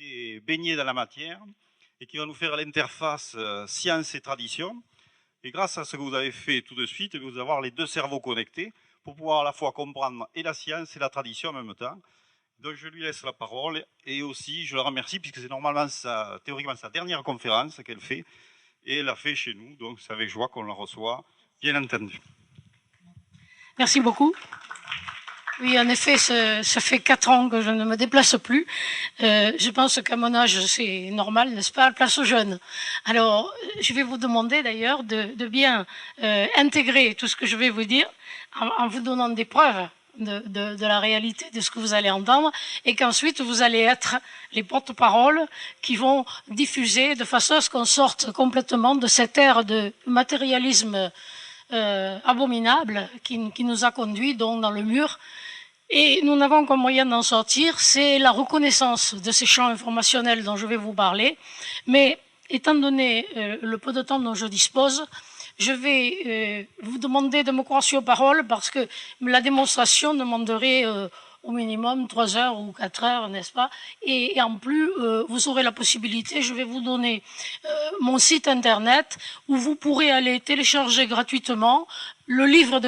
été baigné dans la matière et qui va nous faire l'interface science et tradition. Et grâce à ce que vous avez fait tout de suite, vous allez avoir les deux cerveaux connectés pour pouvoir à la fois comprendre et la science et la tradition en même temps. Donc je lui laisse la parole et aussi je la remercie puisque c'est normalement théoriquement sa dernière conférence qu'elle fait et elle l'a fait chez nous, donc c'est avec joie qu'on la reçoit, bien entendu. Merci beaucoup. Oui, en effet, ça fait 4 ans que je ne me déplace plus. Je pense qu'à mon âge, c'est normal, n'est-ce pas, place aux jeunes. Alors, je vais vous demander d'ailleurs de bien intégrer tout ce que je vais vous dire en vous donnant des preuves de la réalité de ce que vous allez entendre et qu'ensuite vous allez être les porte-paroles qui vont diffuser de façon à ce qu'on sorte complètement de cette ère de matérialisme abominable qui nous a conduits donc dans le mur. Et nous n'avons qu'un moyen d'en sortir, c'est la reconnaissance de ces champs informationnels dont je vais vous parler. Mais étant donné le peu de temps dont je dispose, je vais vous demander de me croire sur parole parce que la démonstration demanderait au minimum 3 heures ou 4 heures, n'est-ce pas? Et en plus, vous aurez la possibilité, je vais vous donner mon site internet où vous pourrez aller télécharger gratuitement le livre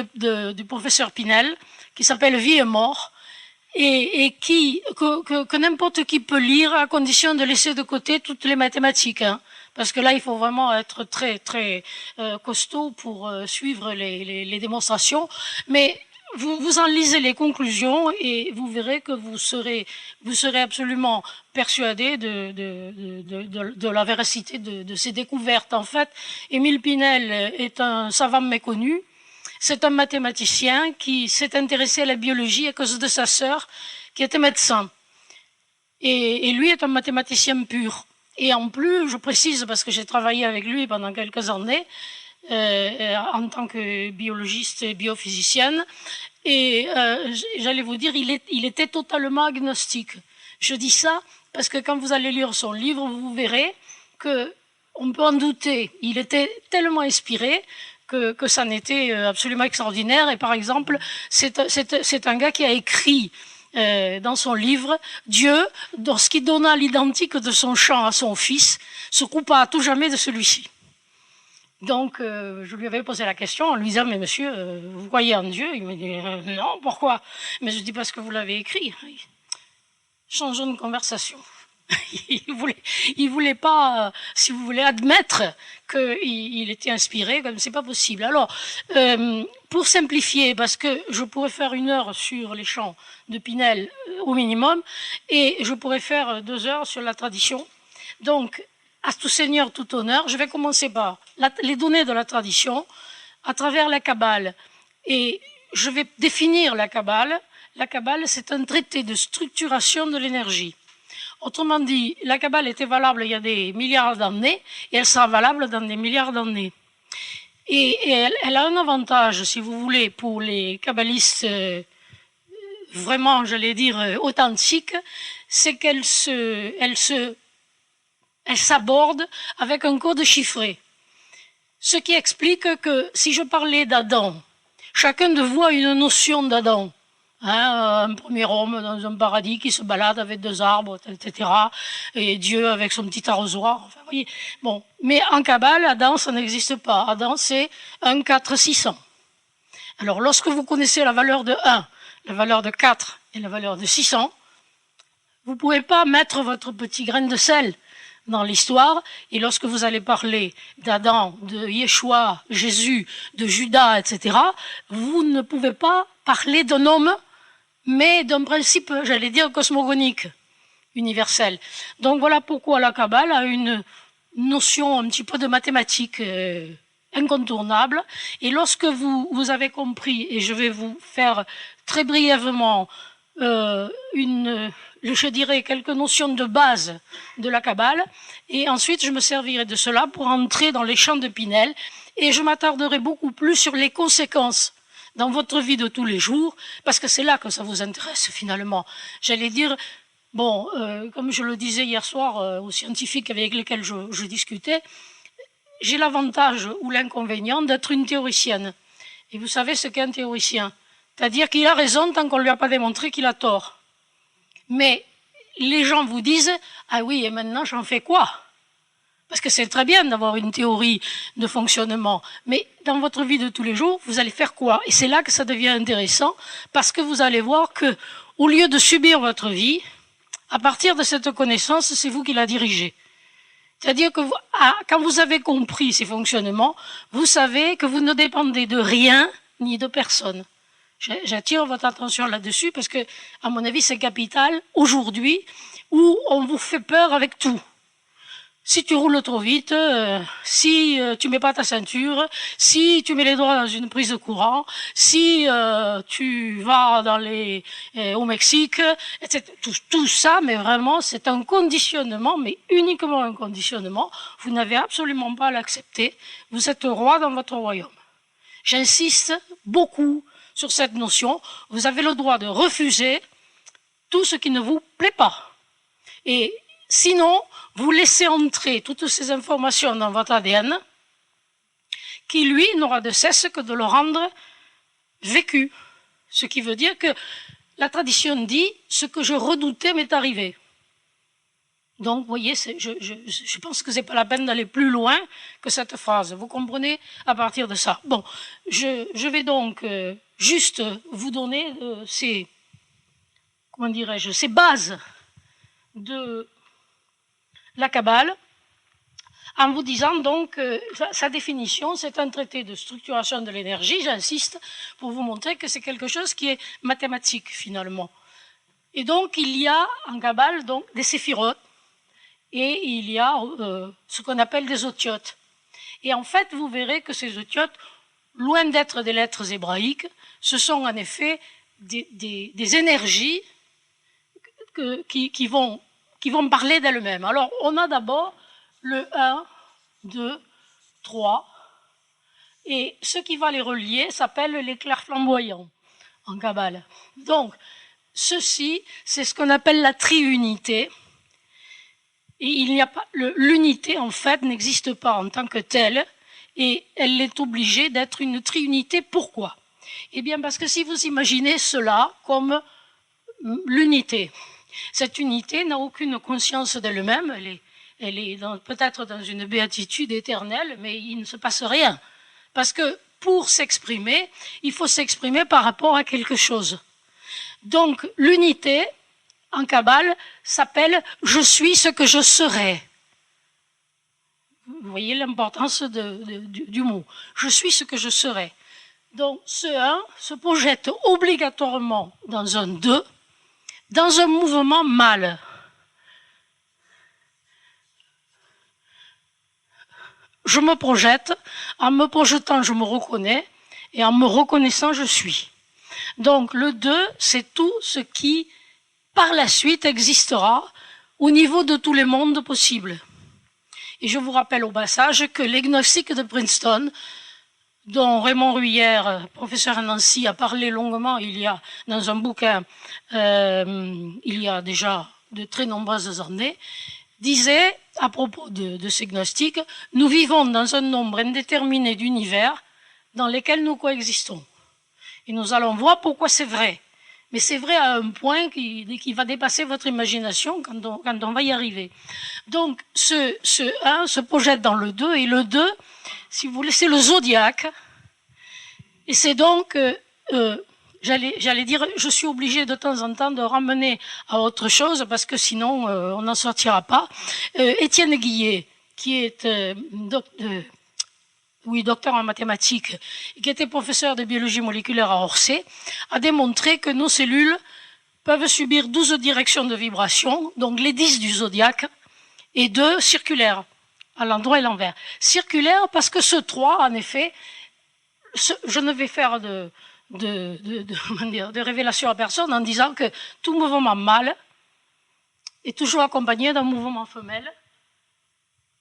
du professeur Pinel qui s'appelle Vie et mort et que n'importe qui peut lire à condition de laisser de côté toutes les mathématiques, hein. Parce que là, il faut vraiment être très, très costaud pour suivre les démonstrations. Mais vous en lisez les conclusions et vous verrez que vous serez absolument persuadé de la véracité de ces découvertes. En fait, Émile Pinel est un savant méconnu. C'est un mathématicien qui s'est intéressé à la biologie à cause de sa sœur, qui était médecin. Et lui est un mathématicien pur. Et en plus, je précise, parce que j'ai travaillé avec lui pendant quelques années, en tant que biologiste et biophysicienne, et j'allais vous dire, il était totalement agnostique. Je dis ça parce que quand vous allez lire son livre, vous verrez qu'on peut en douter. Il était tellement inspiré que ça en était absolument extraordinaire. Et par exemple, c'est un gars qui a écrit dans son livre, Dieu, lorsqu'il donna l'identique de son champ à son fils, se coupa à tout jamais de celui-ci. Donc, je lui avais posé la question en lui disant, mais monsieur, vous croyez en Dieu? Il me dit, non, pourquoi? Mais je dis, parce que vous l'avez écrit. Changeons de conversation. il voulait pas, si vous voulez, admettre qu'il était inspiré, comme c'est pas possible. Alors, pour simplifier, parce que je pourrais faire 1 heure sur les chants de Pinel au minimum, et je pourrais faire 2 heures sur la tradition. Donc, à tout seigneur, tout honneur, je vais commencer par les données de la tradition à travers la Kabbale. Et je vais définir la Kabbale. La Kabbale, c'est un traité de structuration de l'énergie. Autrement dit, la Kabbale était valable il y a des milliards d'années et elle sera valable dans des milliards d'années. Et elle a un avantage, si vous voulez, pour les kabbalistes vraiment, j'allais dire, authentiques, c'est qu'elle s'aborde avec un code chiffré. Ce qui explique que si je parlais d'Adam, chacun de vous a une notion d'Adam. Hein, un premier homme dans un paradis qui se balade avec 2 arbres, etc. Et Dieu avec son petit arrosoir. Enfin, vous voyez. Bon. Mais en Kabbale, Adam, ça n'existe pas. Adam, c'est 1, 4, 600. Alors, lorsque vous connaissez la valeur de 1, la valeur de 4 et la valeur de 600, vous ne pouvez pas mettre votre petit grain de sel dans l'histoire, et lorsque vous allez parler d'Adam, de Yeshua, Jésus, de Judas, etc., vous ne pouvez pas parler d'un homme, mais d'un principe, j'allais dire, cosmogonique, universel. Donc voilà pourquoi la Kabbale a une notion un petit peu de mathématiques incontournable, et lorsque vous avez compris, et je vais vous faire très brièvement je dirais quelques notions de base de la Kabbale, et ensuite je me servirai de cela pour entrer dans les champs de Pinel, et je m'attarderai beaucoup plus sur les conséquences dans votre vie de tous les jours, parce que c'est là que ça vous intéresse finalement. J'allais dire, bon, comme je le disais hier soir aux scientifiques avec lesquels je discutais, j'ai l'avantage ou l'inconvénient d'être une théoricienne. Et vous savez ce qu'est un théoricien? C'est-à-dire qu'il a raison tant qu'on ne lui a pas démontré qu'il a tort. Mais les gens vous disent « Ah oui, et maintenant j'en fais quoi ?» Parce que c'est très bien d'avoir une théorie de fonctionnement, mais dans votre vie de tous les jours, vous allez faire quoi? Et c'est là que ça devient intéressant, parce que vous allez voir que, au lieu de subir votre vie, à partir de cette connaissance, c'est vous qui la dirigez. C'est-à-dire que quand vous avez compris ces fonctionnements, vous savez que vous ne dépendez de rien ni de personne. J'attire votre attention là-dessus parce que, à mon avis, c'est capital aujourd'hui où on vous fait peur avec tout. Si tu roules trop vite, si tu mets pas ta ceinture, si tu mets les doigts dans une prise de courant, si tu vas au Mexique, etc. Tout ça, mais vraiment, c'est un conditionnement, mais uniquement un conditionnement. Vous n'avez absolument pas à l'accepter. Vous êtes roi dans votre royaume. J'insiste beaucoup sur cette notion. Vous avez le droit de refuser tout ce qui ne vous plaît pas. Et sinon, vous laissez entrer toutes ces informations dans votre ADN, qui, lui, n'aura de cesse que de le rendre vécu. Ce qui veut dire que la tradition dit « ce que je redoutais m'est arrivé ». Donc, vous voyez, je pense que ce n'est pas la peine d'aller plus loin que cette phrase. Vous comprenez à partir de ça. Bon, je vais donc juste vous donner ces bases de la Kabbale, en vous disant donc sa définition, c'est un traité de structuration de l'énergie, j'insiste, pour vous montrer que c'est quelque chose qui est mathématique finalement. Et donc il y a en Kabbale donc des séphirotes, et il y a ce qu'on appelle des otiotes. Et en fait, vous verrez que ces otiotes, loin d'être des lettres hébraïques, ce sont en effet des énergies qui vont parler d'elles-mêmes. Alors, on a d'abord le 1, 2, 3, et ce qui va les relier s'appelle l'éclair flamboyant en Kabbale. Donc, ceci, c'est ce qu'on appelle la triunité. Et il n'y a pas, l'unité, en fait, n'existe pas en tant que telle, et elle est obligée d'être une triunité. Pourquoi? Eh bien, parce que si vous imaginez cela comme l'unité, cette unité n'a aucune conscience d'elle-même, elle est peut-être dans une béatitude éternelle, mais il ne se passe rien. Parce que pour s'exprimer, il faut s'exprimer par rapport à quelque chose. Donc l'unité, en Kabbale, s'appelle « je suis ce que je serai ». Vous voyez l'importance du mot. « Je suis ce que je serai ». Donc ce 1 se projette obligatoirement dans un 2, dans un mouvement mâle. Je me projette, en me projetant, je me reconnais, et en me reconnaissant, je suis. Donc le 2, c'est tout ce qui, par la suite, existera au niveau de tous les mondes possibles. Et je vous rappelle au passage que les gnostiques de Princeton, dont Raymond Ruyère, professeur à Nancy, a parlé longuement dans un bouquin il y a déjà de très nombreuses années, disait à propos de ces gnostiques, nous vivons dans un nombre indéterminé d'univers dans lesquels nous coexistons. Et nous allons voir pourquoi c'est vrai. Mais c'est vrai à un point qui va dépasser votre imagination quand on va y arriver. Donc ce 1 se projette dans le 2, et le 2, si vous voulez, c'est le zodiaque. Et c'est donc, j'allais dire, je suis obligée de temps en temps de ramener à autre chose, parce que sinon on n'en sortira pas. Étienne Guillet, qui est docteur en mathématiques, et qui était professeur de biologie moléculaire à Orsay, a démontré que nos cellules peuvent subir 12 directions de vibration, donc les 10 du zodiaque, et 2 circulaires, à l'endroit et l'envers. Circulaire parce que ce 3, en effet, je ne vais faire de révélation à personne en disant que tout mouvement mâle est toujours accompagné d'un mouvement femelle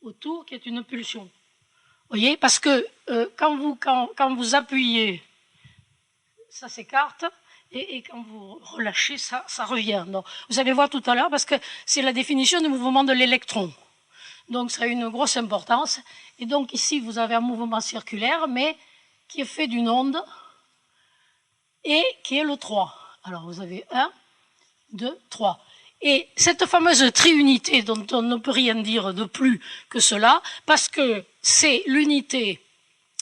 autour qui est une pulsion. Vous voyez, parce que quand vous appuyez, ça s'écarte, et quand vous relâchez, ça revient. Donc, vous allez voir tout à l'heure, parce que c'est la définition du mouvement de l'électron. Donc ça a une grosse importance. Et donc ici, vous avez un mouvement circulaire, mais qui est fait d'une onde, et qui est le 3. Alors vous avez 1, 2, 3. Et cette fameuse triunité dont on ne peut rien dire de plus que cela, parce que c'est l'unité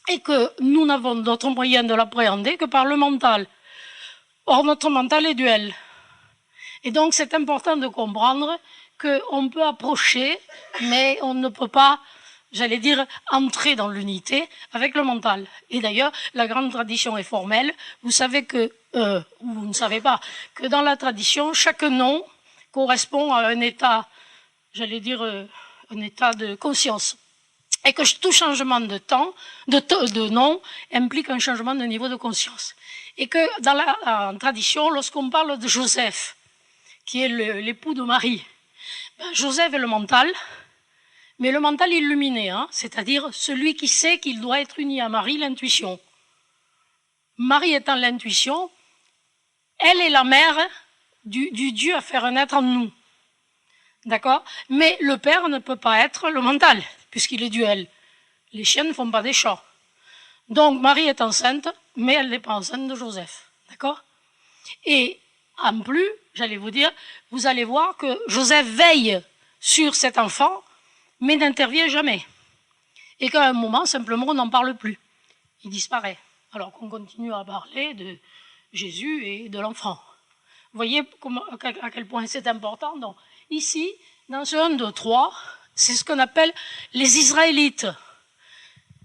et que nous n'avons d'autre moyen de l'appréhender que par le mental. Or, notre mental est duel. Et donc, c'est important de comprendre qu'on peut approcher, mais on ne peut pas, j'allais dire, entrer dans l'unité avec le mental. Et d'ailleurs, la grande tradition est formelle. Vous savez que, vous ne savez pas, que dans la tradition, chaque nom correspond à un état, j'allais dire, un état de conscience. Et que tout changement de temps, de nom, implique un changement de niveau de conscience. Et que dans la tradition, lorsqu'on parle de Joseph, qui est l'époux de Marie, ben Joseph est le mental, mais le mental illuminé, hein, c'est-à-dire celui qui sait qu'il doit être uni à Marie, l'intuition. Marie étant l'intuition, elle est la mère du Dieu à faire naître en nous. D'accord? Mais le père ne peut pas être le mental, puisqu'il est duel. Les chiens ne font pas des chats. Donc Marie est enceinte, mais elle n'est pas enceinte de Joseph. D'accord? Et en plus, j'allais vous dire, vous allez voir que Joseph veille sur cet enfant, mais n'intervient jamais. Et qu'à un moment, simplement, on n'en parle plus. Il disparaît. Alors qu'on continue à parler de Jésus et de l'enfant. Vous voyez à quel point c'est important. Donc, ici, dans ce 1, 2, 3, c'est ce qu'on appelle les Israélites.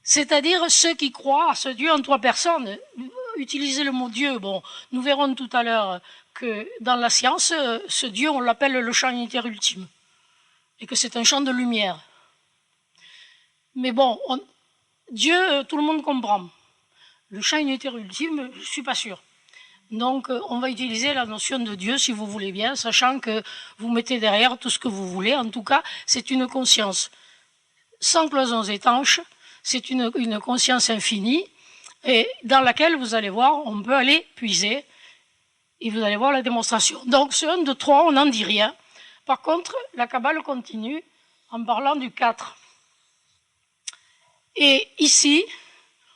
C'est-à-dire ceux qui croient à ce Dieu en 3 personnes. Utiliser le mot Dieu, bon, nous verrons tout à l'heure que dans la science, ce Dieu, on l'appelle le champ unitaire ultime. Et que c'est un champ de lumière. Mais bon, Dieu, tout le monde comprend. Le champ unitaire ultime, je ne suis pas sûre. Donc, on va utiliser la notion de Dieu, si vous voulez bien, sachant que vous mettez derrière tout ce que vous voulez. En tout cas, c'est une conscience sans cloisons étanches, c'est une conscience infinie, et dans laquelle, vous allez voir, on peut aller puiser, et vous allez voir la démonstration. Donc, ce 1, 2, 3, on n'en dit rien. Par contre, la Kabbale continue en parlant du 4. Et ici,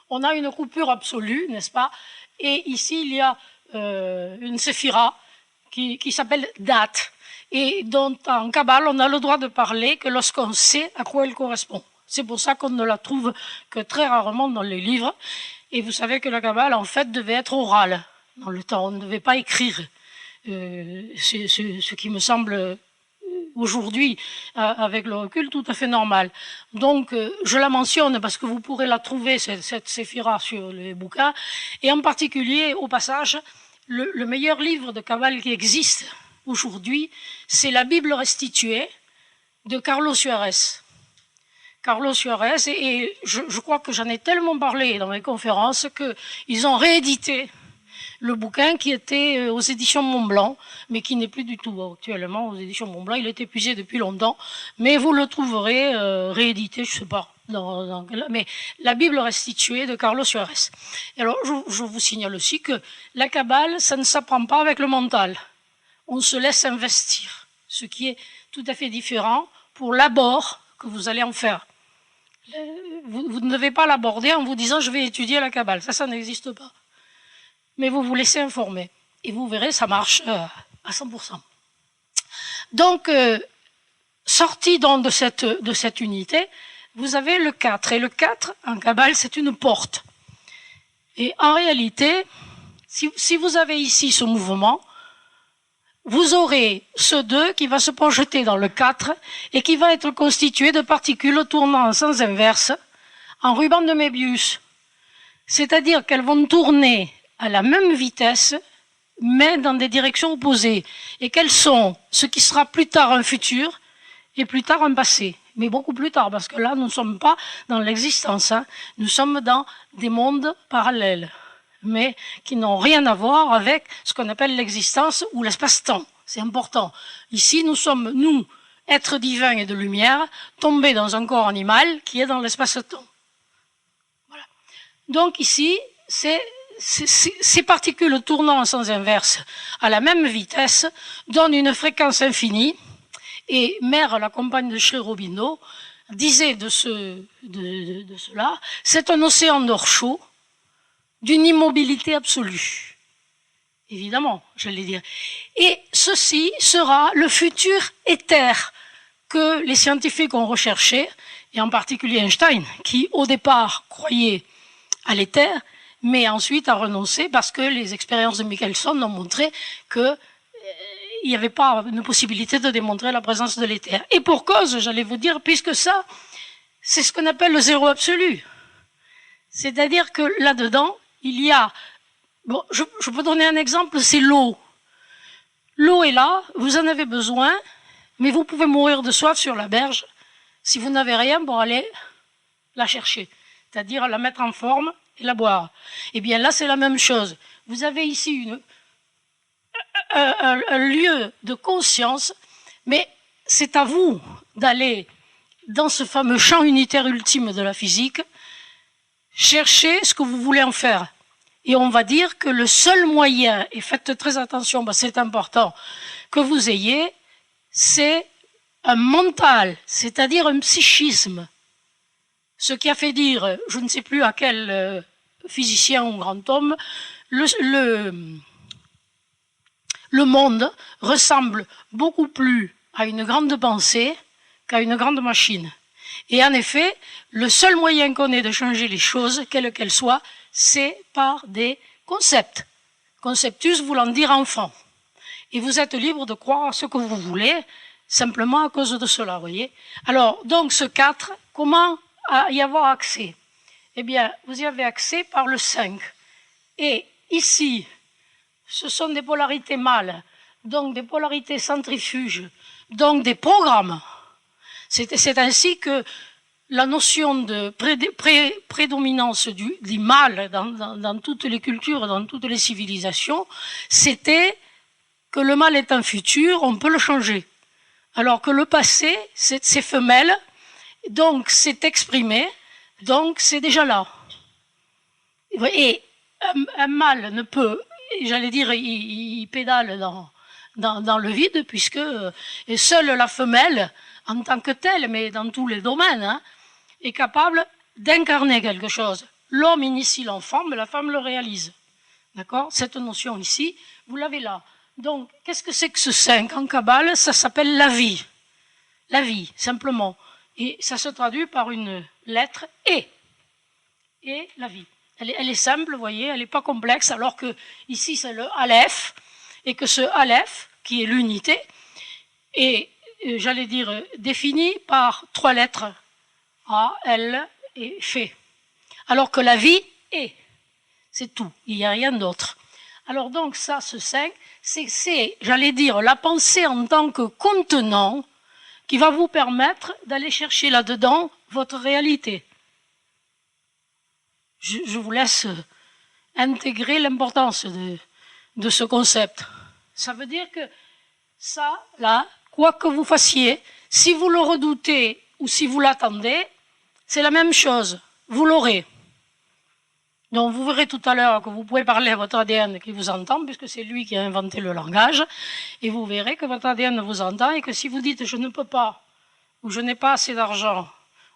on a une coupure absolue, n'est-ce pas? Et ici, il y a une séphira qui s'appelle date, et dont en Kabbale, on a le droit de parler que lorsqu'on sait à quoi elle correspond. C'est pour ça qu'on ne la trouve que très rarement dans les livres. Et vous savez que la Kabbale, en fait, devait être orale dans le temps. On ne devait pas écrire. C'est ce qui me semble aujourd'hui, avec le recul, tout à fait normal. Donc, je la mentionne parce que vous pourrez la trouver, cette séphira, sur les bouquins. Et en particulier, au passage, le meilleur livre de Kabbale qui existe aujourd'hui, c'est la Bible restituée de Carlos Suarez. Carlos Suarez, et je crois que j'en ai tellement parlé dans mes conférences qu'ils ont réédité le bouquin qui était aux éditions Montblanc, mais qui n'est plus du tout actuellement aux éditions Montblanc. Il est épuisé depuis longtemps, mais vous le trouverez réédité, je ne sais pas. Mais la Bible restituée de Carlos Suarez. Et alors, je vous signale aussi que la Kabbale, ça ne s'apprend pas avec le mental. On se laisse investir, ce qui est tout à fait différent pour l'abord que vous allez en faire. Vous ne devez pas l'aborder en vous disant « je vais étudier la Kabbale ». Ça n'existe pas. Mais vous vous laissez informer. Et vous verrez, ça marche à 100%. Donc, sorti donc de cette unité, vous avez le 4. Et le 4, en Kabbale, c'est une porte. Et en réalité, si vous avez ici ce mouvement, vous aurez ce 2 qui va se projeter dans le 4 et qui va être constitué de particules tournant en sens inverse en ruban de Mébius. C'est-à-dire qu'elles vont tourner à la même vitesse, mais dans des directions opposées. Et qu'elles sont ce qui sera plus tard un futur et plus tard un passé. Mais beaucoup plus tard, parce que là, nous ne sommes pas dans l'existence. Hein. Nous sommes dans des mondes parallèles, mais qui n'ont rien à voir avec ce qu'on appelle l'existence ou l'espace-temps. C'est important. Ici, nous sommes, nous, êtres divins et de lumière, tombés dans un corps animal qui est dans l'espace-temps. Voilà. Donc ici, ces particules tournant en sens inverse à la même vitesse donnent une fréquence infinie. Et Mère, la compagne de Sri Aurobindo, disait de cela, c'est un océan d'or chaud, d'une immobilité absolue. évidemment, j'allais dire. Et ceci sera le futur éther que les scientifiques ont recherché, et en particulier Einstein, qui au départ croyait à l'éther, mais ensuite a renoncé parce que les expériences de Michelson ont montré que il n'y avait pas une possibilité de démontrer la présence de l'éther. Et pour cause, j'allais vous dire, puisque ça, c'est ce qu'on appelle le zéro absolu. C'est-à-dire que là-dedans, il y a... Bon, je peux donner un exemple, c'est l'eau. L'eau est là, vous en avez besoin, mais vous pouvez mourir de soif sur la berge si vous n'avez rien pour aller la chercher, c'est-à-dire la mettre en forme et la boire. Eh bien là, c'est la même chose. Vous avez ici un lieu de conscience, mais c'est à vous d'aller dans ce fameux champ unitaire ultime de la physique, chercher ce que vous voulez en faire. Et on va dire que le seul moyen, et faites très attention, c'est important, que vous ayez, c'est un mental, c'est-à-dire un psychisme. Ce qui a fait dire, je ne sais plus à quel physicien ou grand homme, le monde ressemble beaucoup plus à une grande pensée qu'à une grande machine. Et en effet, le seul moyen qu'on ait de changer les choses, quelles qu'elles soient, c'est par des concepts. Conceptus voulant dire enfant. Et vous êtes libre de croire ce que vous voulez, simplement à cause de cela, vous voyez. Alors, donc ce 4, comment y avoir accès? Eh bien, vous y avez accès par le 5. Et ici, ce sont des polarités mâles, donc des polarités centrifuges, donc des programmes. C'est ainsi que la notion de prédominance du mal dans toutes les cultures, dans toutes les civilisations, c'était que le mal est un futur, on peut le changer. Alors que le passé, c'est femelle, donc c'est exprimé, donc c'est déjà là. Et un mal ne peut, j'allais dire, il pédale dans le vide, puisque seule la femelle, en tant que telle, mais dans tous les domaines, est capable d'incarner quelque chose. L'homme initie l'enfant, mais la femme le réalise. D'accord? Cette notion ici, vous l'avez là. Donc, qu'est-ce que c'est que ce 5 en Kabbale? Ça s'appelle la vie. La vie, simplement. Et ça se traduit par une lettre E. Et la vie. Elle est simple, vous voyez, elle n'est pas complexe, alors que ici c'est le Aleph, et que ce Aleph, qui est l'unité, est, j'allais dire, défini par 3 lettres, A, L et F. Alors que la vie est. C'est tout, il n'y a rien d'autre. Alors donc ça, ce 5, c'est, j'allais dire, la pensée en tant que contenant qui va vous permettre d'aller chercher là-dedans votre réalité. Je vous laisse intégrer l'importance de ce concept. Ça veut dire que ça, là, quoi que vous fassiez, si vous le redoutez ou si vous l'attendez, c'est la même chose, vous l'aurez. Donc vous verrez tout à l'heure que vous pouvez parler à votre ADN qui vous entend, puisque c'est lui qui a inventé le langage, et vous verrez que votre ADN vous entend, et que si vous dites « je ne peux pas » ou « je n'ai pas assez d'argent »,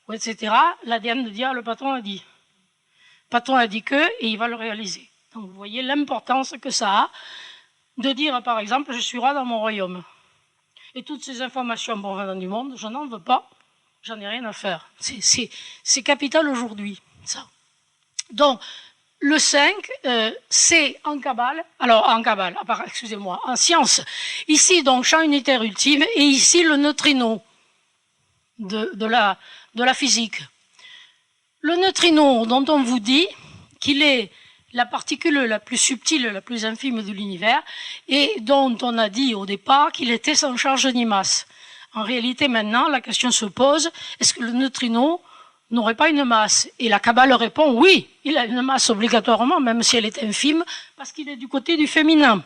ou etc., l'ADN dit « ah, le patron a dit ». Le patron a dit que, et il va le réaliser. Donc vous voyez l'importance que ça a de dire par exemple « je suis roi dans mon royaume ». Et toutes ces informations provenant du monde, je n'en veux pas, j'en ai rien à faire. C'est capital aujourd'hui, ça. Donc, le 5, c'est en Kabbale, alors en Kabbale, excusez-moi, en science. Ici, donc, champ unitaire ultime, et ici, le neutrino de la physique. Le neutrino dont on vous dit qu'il est la particule la plus subtile, la plus infime de l'univers, et dont on a dit au départ qu'il était sans charge ni masse. En réalité, maintenant, la question se pose, est-ce que le neutrino n'aurait pas une masse? Et la Kabbale répond, oui, il a une masse obligatoirement, même si elle est infime, parce qu'il est du côté du féminin.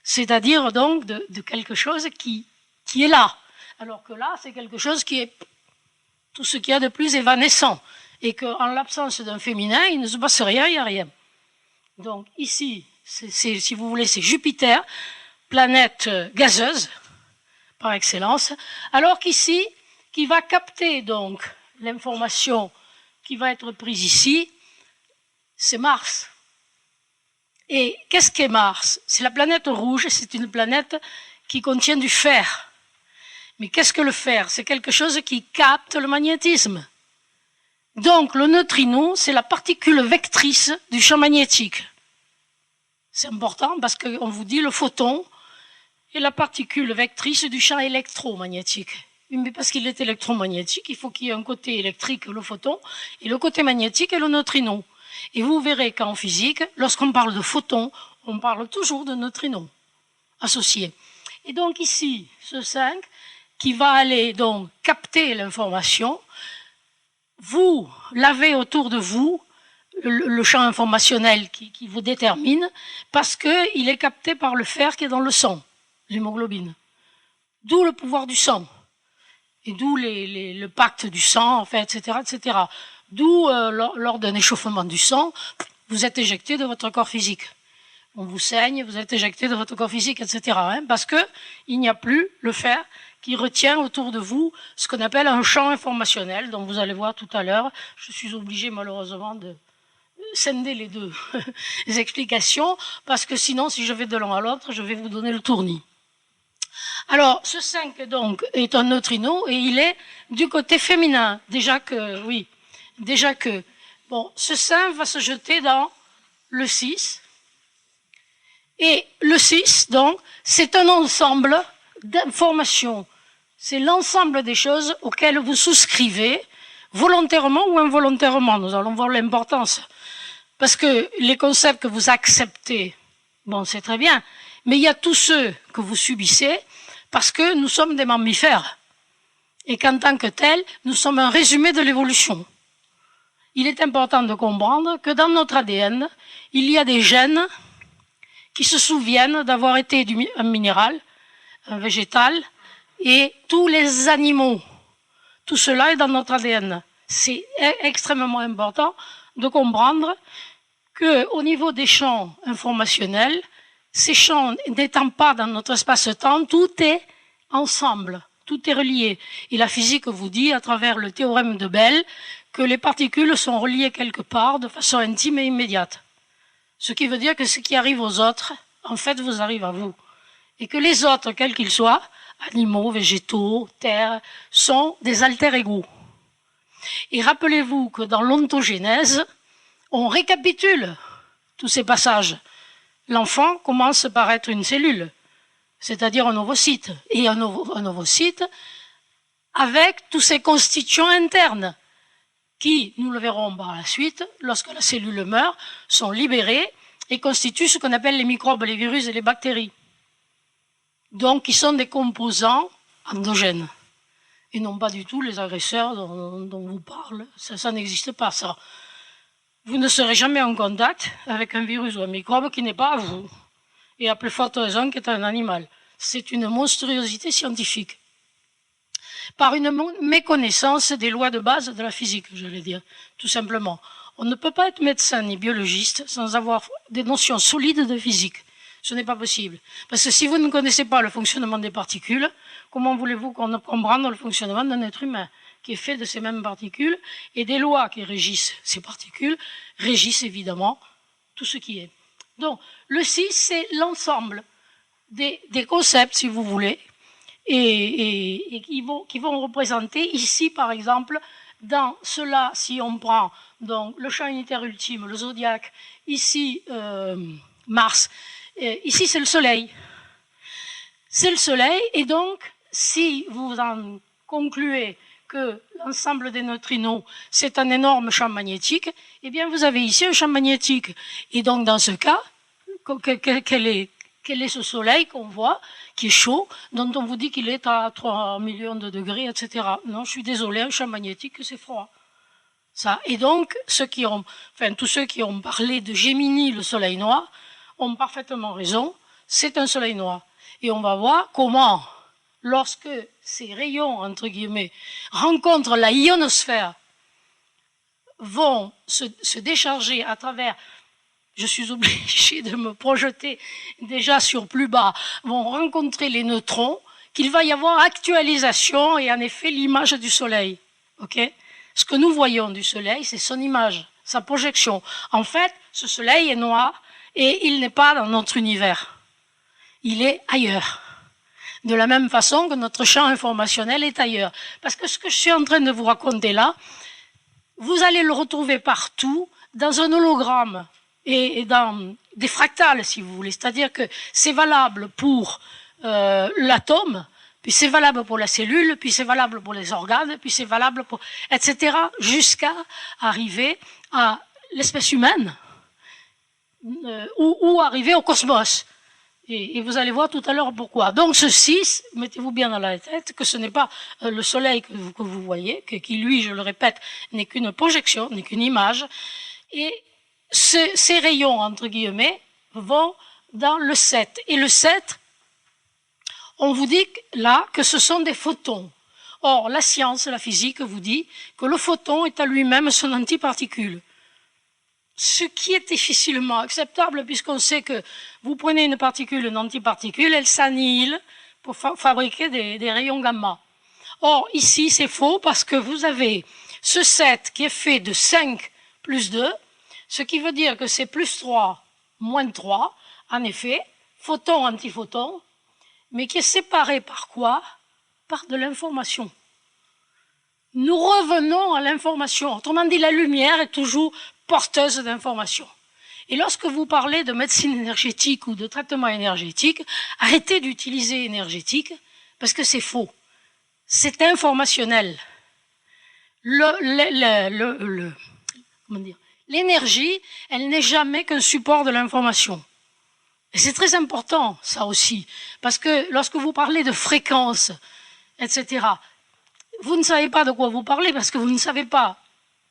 C'est-à-dire donc de quelque chose qui est là. Alors que là, c'est quelque chose qui est tout ce qu'il y a de plus évanescent. Et qu'en l'absence d'un féminin, il ne se passe rien, il n'y a rien. Donc ici, si vous voulez, c'est Jupiter, planète gazeuse, par excellence, alors qu'ici, qui va capter donc l'information qui va être prise ici, c'est Mars. Et qu'est-ce qu'est Mars? C'est la planète rouge, c'est une planète qui contient du fer. Mais qu'est-ce que le fer? C'est quelque chose qui capte le magnétisme. Donc le neutrino, c'est la particule vectrice du champ magnétique. C'est important parce qu'on vous dit le photon est la particule vectrice du champ électromagnétique. Mais parce qu'il est électromagnétique, il faut qu'il y ait un côté électrique, le photon, et le côté magnétique est le neutrino. Et vous verrez qu'en physique, lorsqu'on parle de photons, on parle toujours de neutrinos associés. Et donc ici, ce 5, qui va aller donc capter l'information, vous l'avez autour de vous, le champ informationnel qui vous détermine, parce qu'il est capté par le fer qui est dans le sang, l'hémoglobine. D'où le pouvoir du sang, et d'où le pacte du sang, en fait, etc., etc. D'où, lors d'un échauffement du sang, vous êtes éjecté de votre corps physique. On vous saigne, vous êtes éjecté de votre corps physique, etc. Parce qu'il n'y a plus le fer qui retient autour de vous ce qu'on appelle un champ informationnel, dont vous allez voir tout à l'heure. Je suis obligé malheureusement de scinder les deux explications, parce que sinon, si je vais de l'un à l'autre, je vais vous donner le tournis. Alors, ce 5, donc, est un neutrino, et il est du côté féminin. Déjà que, bon, ce 5 va se jeter dans le 6. Et le 6, donc, c'est un ensemble d'informations. C'est l'ensemble des choses auxquelles vous souscrivez, volontairement ou involontairement. Nous allons voir l'importance. Parce que les concepts que vous acceptez, bon, c'est très bien, mais il y a tous ceux que vous subissez, parce que nous sommes des mammifères. Et qu'en tant que tels, nous sommes un résumé de l'évolution. Il est important de comprendre que dans notre ADN, il y a des gènes qui se souviennent d'avoir été un minéral, un végétal, et tous les animaux. Tout cela est dans notre ADN. C'est extrêmement important de comprendre qu'au niveau des champs informationnels, ces champs n'étant pas dans notre espace-temps, tout est ensemble, tout est relié. Et la physique vous dit, à travers le théorème de Bell, que les particules sont reliées quelque part de façon intime et immédiate. Ce qui veut dire que ce qui arrive aux autres, en fait, vous arrive à vous. Et que les autres, quels qu'ils soient, animaux, végétaux, terre, sont des alter-ego. Et rappelez-vous que dans l'ontogénèse, on récapitule tous ces passages. L'enfant commence par être une cellule, c'est-à-dire un ovocyte. Et un ovocyte avec tous ses constituants internes qui, nous le verrons par la suite, lorsque la cellule meurt, sont libérés et constituent ce qu'on appelle les microbes, les virus et les bactéries. Donc, qui sont des composants endogènes. Et non pas du tout les agresseurs dont vous parle. Ça n'existe pas, ça. Vous ne serez jamais en contact avec un virus ou un microbe qui n'est pas à vous. Et à plus forte raison qui est un animal. C'est une monstruosité scientifique. Par une méconnaissance des lois de base de la physique, je vais dire, tout simplement. On ne peut pas être médecin ni biologiste sans avoir des notions solides de physique. Ce n'est pas possible. Parce que si vous ne connaissez pas le fonctionnement des particules, comment voulez-vous comprendre le fonctionnement d'un être humain qui est fait de ces mêmes particules, et des lois qui régissent ces particules régissent évidemment tout ce qui est. Donc, le 6, c'est l'ensemble des concepts, si vous voulez, et qui vont représenter ici, par exemple, dans cela, si on prend donc, le champ unitaire ultime, le zodiaque, ici Mars, ici c'est le Soleil. C'est le Soleil, et donc, si vous en concluez que l'ensemble des neutrinos, c'est un énorme champ magnétique, eh bien vous avez ici un champ magnétique. Et donc dans ce cas, quel est ce soleil qu'on voit, qui est chaud, dont on vous dit qu'il est à 3 millions de degrés, etc. Non, je suis désolé, un champ magnétique, c'est froid. Ça. Et donc, tous ceux qui ont parlé de Gémini, le soleil noir, ont parfaitement raison, c'est un soleil noir. Et on va voir comment, lorsque ces rayons, entre guillemets, rencontrent la ionosphère, vont se décharger à travers, je suis obligée de me projeter déjà sur plus bas, vont rencontrer les neutrons, qu'il va y avoir actualisation et en effet l'image du Soleil. Okay ? Ce que nous voyons du Soleil, c'est son image, sa projection. En fait, ce Soleil est noir Et il n'est pas dans notre univers. Il est ailleurs. De la même façon que notre champ informationnel est ailleurs. Parce que ce que je suis en train de vous raconter là, vous allez le retrouver partout, dans un hologramme et dans des fractales, si vous voulez. C'est-à-dire que c'est valable pour l'atome, puis c'est valable pour la cellule, puis c'est valable pour les organes, puis c'est valable pour... etc. jusqu'à arriver à l'espèce humaine ou arriver au cosmos. Et vous allez voir tout à l'heure pourquoi. Donc ceci, mettez-vous bien dans la tête que ce n'est pas le soleil que vous voyez, qui lui, je le répète, n'est qu'une projection, n'est qu'une image. Et ces rayons, entre guillemets, vont dans le 7. Et le 7, on vous dit là que ce sont des photons. Or, la science, la physique vous dit que le photon est à lui-même son antiparticule. Ce qui est difficilement acceptable, puisqu'on sait que vous prenez une particule, une antiparticule, elle s'annihile pour fabriquer des rayons gamma. Or, ici, c'est faux, parce que vous avez ce 7 qui est fait de 5 plus 2, ce qui veut dire que c'est plus 3, moins 3, en effet, photon, antiphoton, mais qui est séparé par quoi? Par de l'information. Nous revenons à l'information. Autrement dit, la lumière est toujours porteuse d'informations. Et lorsque vous parlez de médecine énergétique ou de traitement énergétique, arrêtez d'utiliser énergétique, parce que c'est faux. C'est informationnel. L'énergie, elle n'est jamais qu'un support de l'information. Et c'est très important, ça aussi, parce que lorsque vous parlez de fréquence, etc., vous ne savez pas de quoi vous parlez, parce que vous ne savez pas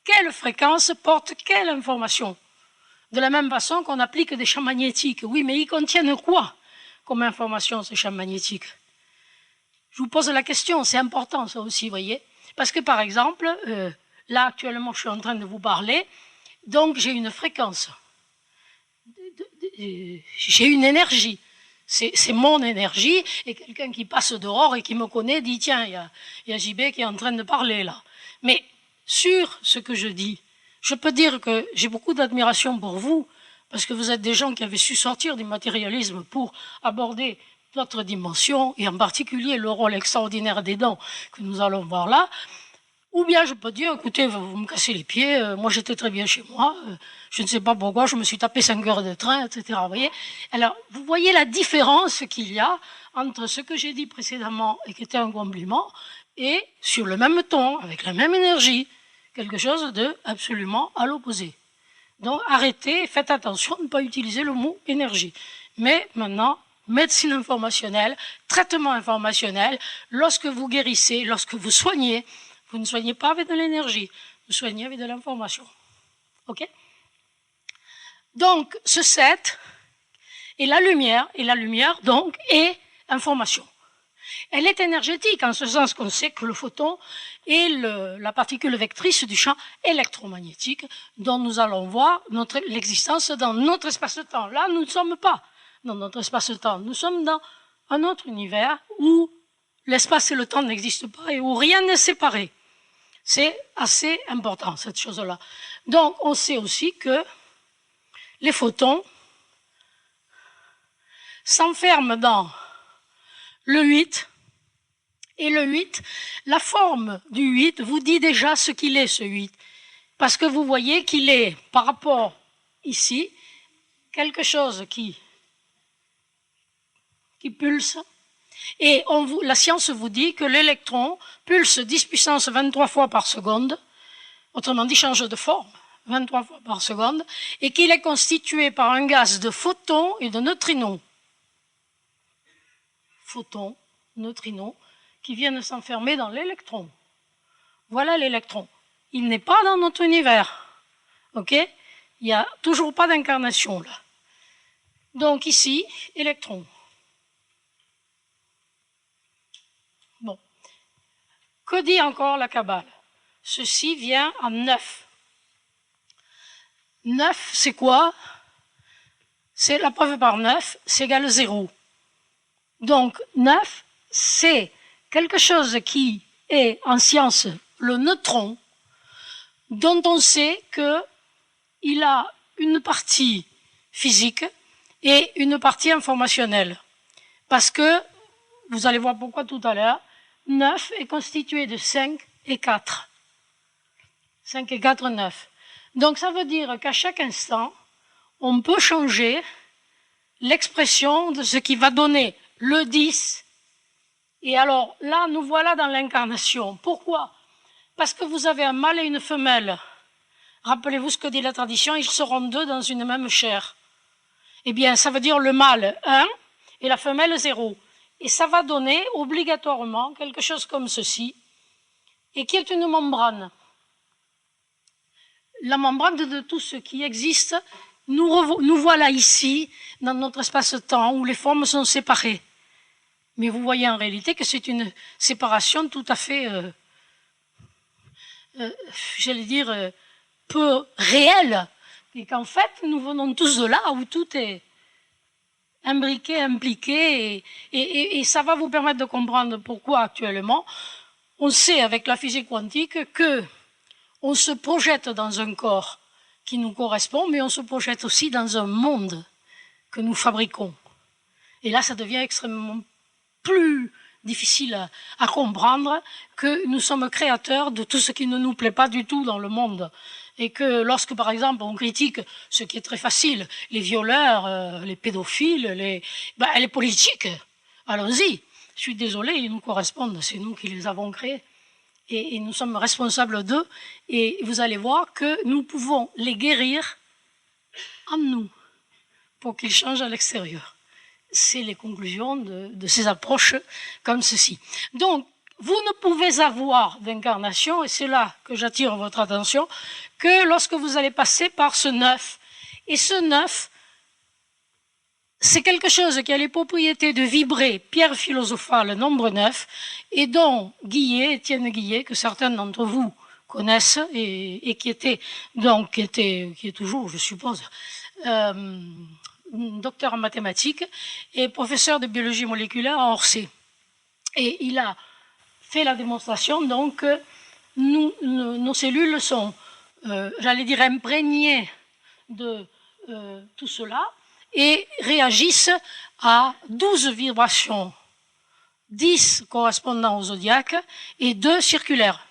quelle fréquence porte quelle information. De la même façon qu'on applique des champs magnétiques. Oui, mais ils contiennent quoi comme information, ces champs magnétiques? Je vous pose la question, c'est important ça aussi, vous voyez. Parce que par exemple, là actuellement je suis en train de vous parler, donc j'ai une fréquence, j'ai une énergie. C'est mon énergie, et quelqu'un qui passe dehors et qui me connaît dit, tiens, il y a JB qui est en train de parler là. Mais sur ce que je dis, je peux dire que j'ai beaucoup d'admiration pour vous, parce que vous êtes des gens qui avaient su sortir du matérialisme pour aborder d'autres dimensions, et en particulier le rôle extraordinaire des dents que nous allons voir là. Ou bien je peux dire, écoutez, vous me cassez les pieds, moi j'étais très bien chez moi, je ne sais pas pourquoi, je me suis tapé 5 heures de train, etc. Vous voyez? Alors, vous voyez la différence qu'il y a entre ce que j'ai dit précédemment et qui était un compliment, et sur le même ton, avec la même énergie, quelque chose de absolument à l'opposé. Donc arrêtez, faites attention de ne pas utiliser le mot énergie. Mais maintenant, médecine informationnelle, traitement informationnel, lorsque vous guérissez, lorsque vous soignez, vous ne soignez pas avec de l'énergie, vous soignez avec de l'information. OK? Donc, ce 7 est la lumière, donc, est information. Elle est énergétique, en ce sens qu'on sait que le photon est la particule vectrice du champ électromagnétique dont nous allons voir l'existence dans notre espace-temps. Là, nous ne sommes pas dans notre espace-temps, nous sommes dans un autre univers où l'espace et le temps n'existent pas et où rien n'est séparé. C'est assez important, cette chose-là. Donc, on sait aussi que les photons s'enferment dans le 8, et le 8, la forme du 8 vous dit déjà ce qu'il est, ce 8. Parce que vous voyez qu'il est, par rapport ici, quelque chose qui pulse. Et la science vous dit que l'électron pulse 10 puissance 23 fois par seconde, autrement dit change de forme 23 fois par seconde, et qu'il est constitué par un gaz de photons et de neutrinos. Photons, neutrinos, qui viennent s'enfermer dans l'électron. Voilà l'électron. Il n'est pas dans notre univers. OK? Il n'y a toujours pas d'incarnation là. Donc ici, électron. Bon. Que dit encore la Kabbale? Ceci vient en 9. 9, c'est quoi? C'est la preuve par 9, c'est égal à 0. Donc 9, c'est quelque chose qui est en science le neutron, dont on sait qu'il a une partie physique et une partie informationnelle. Parce que, vous allez voir pourquoi tout à l'heure, 9 est constitué de 5 et 4. 5 et 4, 9. Donc ça veut dire qu'à chaque instant, on peut changer l'expression de ce qui va donner le 10. Et alors là, nous voilà dans l'incarnation. Pourquoi? Parce que vous avez un mâle et une femelle. Rappelez-vous ce que dit la tradition, ils seront deux dans une même chair. Eh bien, ça veut dire le mâle 1 et la femelle 0. Et ça va donner obligatoirement quelque chose comme ceci, et qui est une membrane. La membrane de tout ce qui existe, nous voilà ici, dans notre espace-temps, où les formes sont séparées. Mais vous voyez en réalité que c'est une séparation tout à fait, j'allais dire, peu réelle, et qu'en fait, nous venons tous de là où tout est imbriqué, impliqué, et ça va vous permettre de comprendre pourquoi actuellement, on sait avec la physique quantique que on se projette dans un corps qui nous correspond, mais on se projette aussi dans un monde que nous fabriquons. Et là, ça devient extrêmement plus difficile à comprendre que nous sommes créateurs de tout ce qui ne nous plaît pas du tout dans le monde. Et que lorsque, par exemple, on critique ce qui est très facile, les violeurs, les pédophiles, les politiques, allons-y. Je suis désolé, ils nous correspondent, c'est nous qui les avons créés. Et nous sommes responsables d'eux. Et vous allez voir que nous pouvons les guérir en nous pour qu'ils changent à l'extérieur. C'est les conclusions de ces approches comme ceci. Donc, vous ne pouvez avoir d'incarnation, et c'est là que j'attire votre attention, que lorsque vous allez passer par ce 9. Et ce 9, c'est quelque chose qui a les propriétés de vibrer, pierre philosophale, nombre 9, et dont Étienne Guillet, que certains d'entre vous connaissent, et qui est toujours, je suppose, docteur en mathématiques et professeur de biologie moléculaire à Orsay. Et il a fait la démonstration donc que nos cellules sont, j'allais dire, imprégnées de tout cela et réagissent à 12 vibrations, 10 correspondant au zodiaque et 2 circulaires,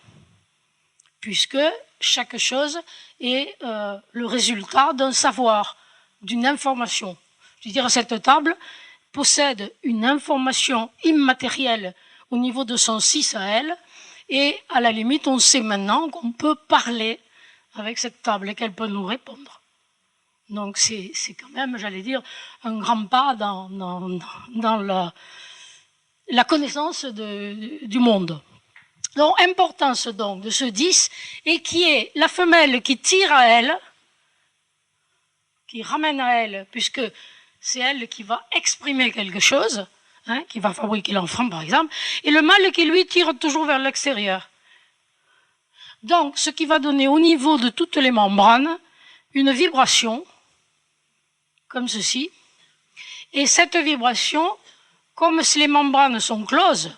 puisque chaque chose est le résultat d'un savoir, d'une information. Je veux dire, cette table possède une information immatérielle au niveau de son 6 à elle, et à la limite, on sait maintenant qu'on peut parler avec cette table et qu'elle peut nous répondre. Donc c'est quand même, j'allais dire, un grand pas dans la connaissance du monde. Donc, importance donc de ce 10, et qui est la femelle qui tire à elle, qui ramène à elle, puisque c'est elle qui va exprimer quelque chose, hein, qui va fabriquer l'enfant par exemple, et le mâle qui lui tire toujours vers l'extérieur. Donc, ce qui va donner au niveau de toutes les membranes une vibration, comme ceci, et cette vibration, comme si les membranes sont closes,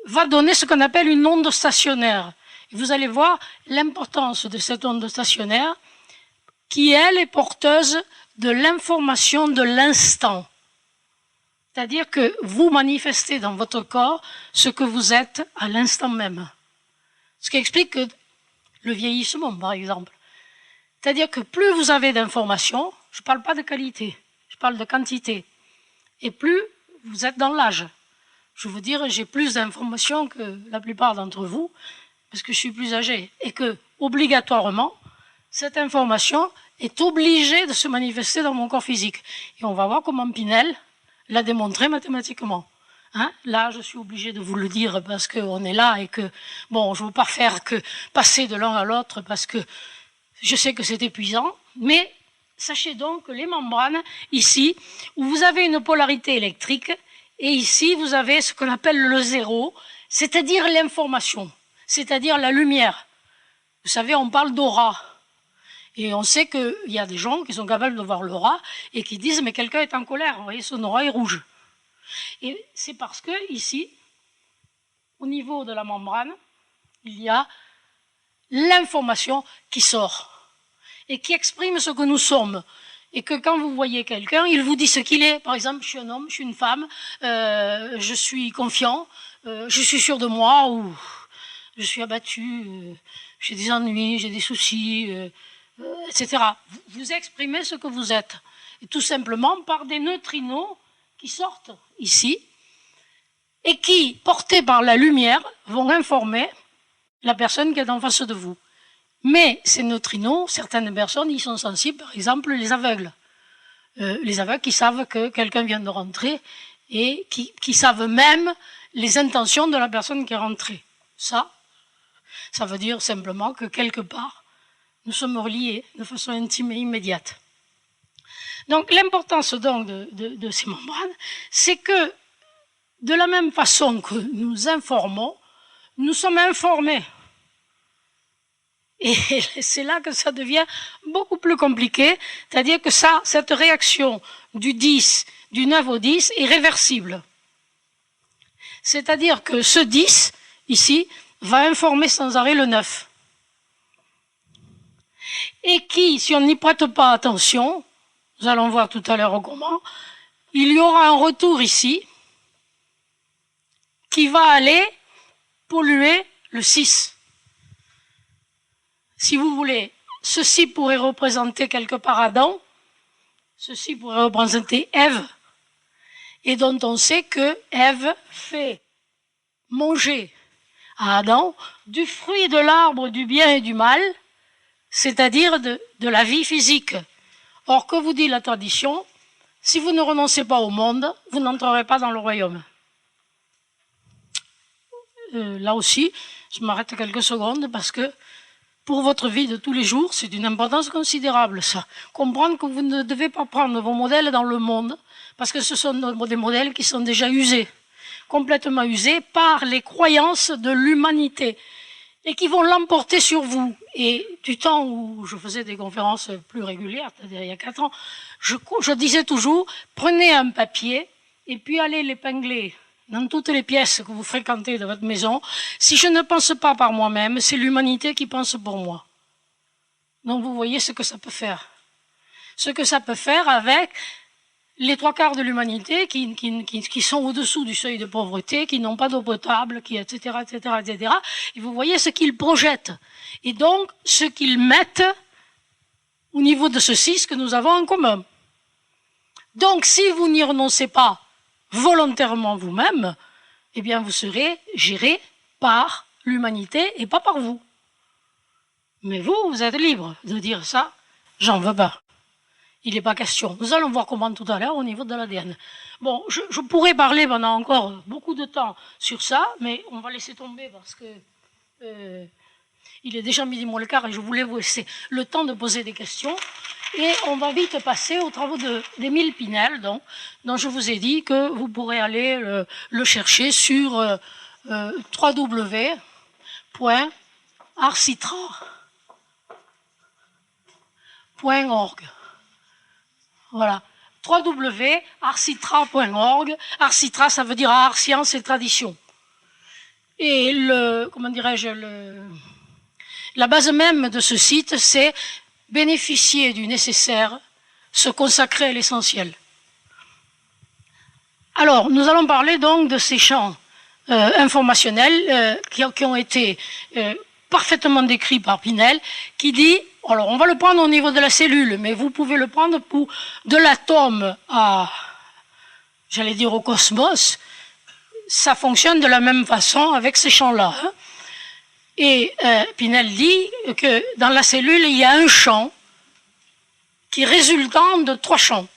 va donner ce qu'on appelle une onde stationnaire. Et vous allez voir l'importance de cette onde stationnaire, qui, elle, est porteuse de l'information de l'instant. C'est-à-dire que vous manifestez dans votre corps ce que vous êtes à l'instant même. Ce qui explique que le vieillissement, par exemple. C'est-à-dire que plus vous avez d'informations, je ne parle pas de qualité, je parle de quantité, et plus vous êtes dans l'âge. Je veux dire, j'ai plus d'informations que la plupart d'entre vous, parce que je suis plus âgé, et que, obligatoirement, cette information est obligée de se manifester dans mon corps physique. Et on va voir comment Pinel l'a démontré mathématiquement. Hein? Là, je suis obligé de vous le dire parce qu'on est là et que, bon, je ne veux pas faire que passer de l'un à l'autre parce que je sais que c'est épuisant, mais sachez donc que les membranes, ici, où vous avez une polarité électrique, et ici, vous avez ce qu'on appelle le zéro, c'est-à-dire l'information, c'est-à-dire la lumière. Vous savez, on parle d'aura. Et on sait qu'il y a des gens qui sont capables de voir l'aura et qui disent « mais quelqu'un est en colère, vous voyez, son aura est rouge ». Et c'est parce que, ici, au niveau de la membrane, il y a l'information qui sort. et qui exprime ce que nous sommes. Et que quand vous voyez quelqu'un, il vous dit ce qu'il est. Par exemple, je suis un homme, je suis une femme, je suis confiant, je suis sûr de moi, ou je suis abattu, j'ai des ennuis, j'ai des soucis, etc. Vous exprimez ce que vous êtes. Et tout simplement par des neutrinos qui sortent ici et qui, portés par la lumière, vont informer la personne qui est en face de vous. Mais ces neutrinos, certaines personnes y sont sensibles, par exemple les aveugles. Les aveugles qui savent que quelqu'un vient de rentrer et qui savent même les intentions de la personne qui est rentrée. Ça veut dire simplement que quelque part, nous sommes reliés de façon intime et immédiate. Donc l'importance donc de ces membranes, c'est que de la même façon que nous informons, nous sommes informés. Et c'est là que ça devient beaucoup plus compliqué, c'est-à-dire que cette réaction du 9 au 10 est réversible. C'est-à-dire que ce 10, ici, va informer sans arrêt le 9. Et qui, si on n'y prête pas attention, nous allons voir tout à l'heure comment, il y aura un retour ici qui va aller polluer le 6. Si vous voulez, ceci pourrait représenter quelque part Adam, ceci pourrait représenter Ève, et dont on sait que Ève fait manger à Adam du fruit de l'arbre du bien et du mal, c'est-à-dire de la vie physique. Or, que vous dit la tradition? Si vous ne renoncez pas au monde, vous n'entrerez pas dans le royaume. Là aussi, je m'arrête quelques secondes parce que pour votre vie de tous les jours, c'est d'une importance considérable, ça. Comprendre que vous ne devez pas prendre vos modèles dans le monde, parce que ce sont des modèles qui sont déjà usés, complètement usés par les croyances de l'humanité, et qui vont l'emporter sur vous. Et du temps où je faisais des conférences plus régulières, c'est-à-dire il y a 4 ans, je disais toujours, prenez un papier, et puis allez l'épingler dans toutes les pièces que vous fréquentez de votre maison. Si je ne pense pas par moi-même, c'est l'humanité qui pense pour moi. Donc vous voyez ce que ça peut faire. Ce que ça peut faire avec les 3/4 de l'humanité qui sont au-dessous du seuil de pauvreté, qui n'ont pas d'eau potable, etc., etc., etc. Et vous voyez ce qu'ils projettent. Et donc, ce qu'ils mettent au niveau de ceci, ce que nous avons en commun. Donc, si vous n'y renoncez pas volontairement vous-même, eh bien vous serez géré par l'humanité et pas par vous. Mais vous êtes libre de dire ça, j'en veux pas. Il n'est pas question. Nous allons voir comment tout à l'heure au niveau de l'ADN. Bon, je pourrais parler pendant encore beaucoup de temps sur ça, mais on va laisser tomber parce que il est déjà 12:15 et je voulais vous laisser le temps de poser des questions. Et on va vite passer aux travaux d'Émile Pinel, dont je vous ai dit que vous pourrez aller le chercher sur www.arcitra.org. Voilà, www.arcitra.org. Arcitra, ça veut dire art, science et tradition. Et la base même de ce site, c'est bénéficier du nécessaire, se consacrer à l'essentiel. Alors, nous allons parler donc de ces champs informationnels qui ont été parfaitement décrits par Pinel, qui dit, alors on va le prendre au niveau de la cellule, mais vous pouvez le prendre pour de l'atome à, j'allais dire au cosmos, ça fonctionne de la même façon avec ces champs-là. Hein. Et Pinel dit que dans la cellule, il y a un champ qui est résultant de 3 champs.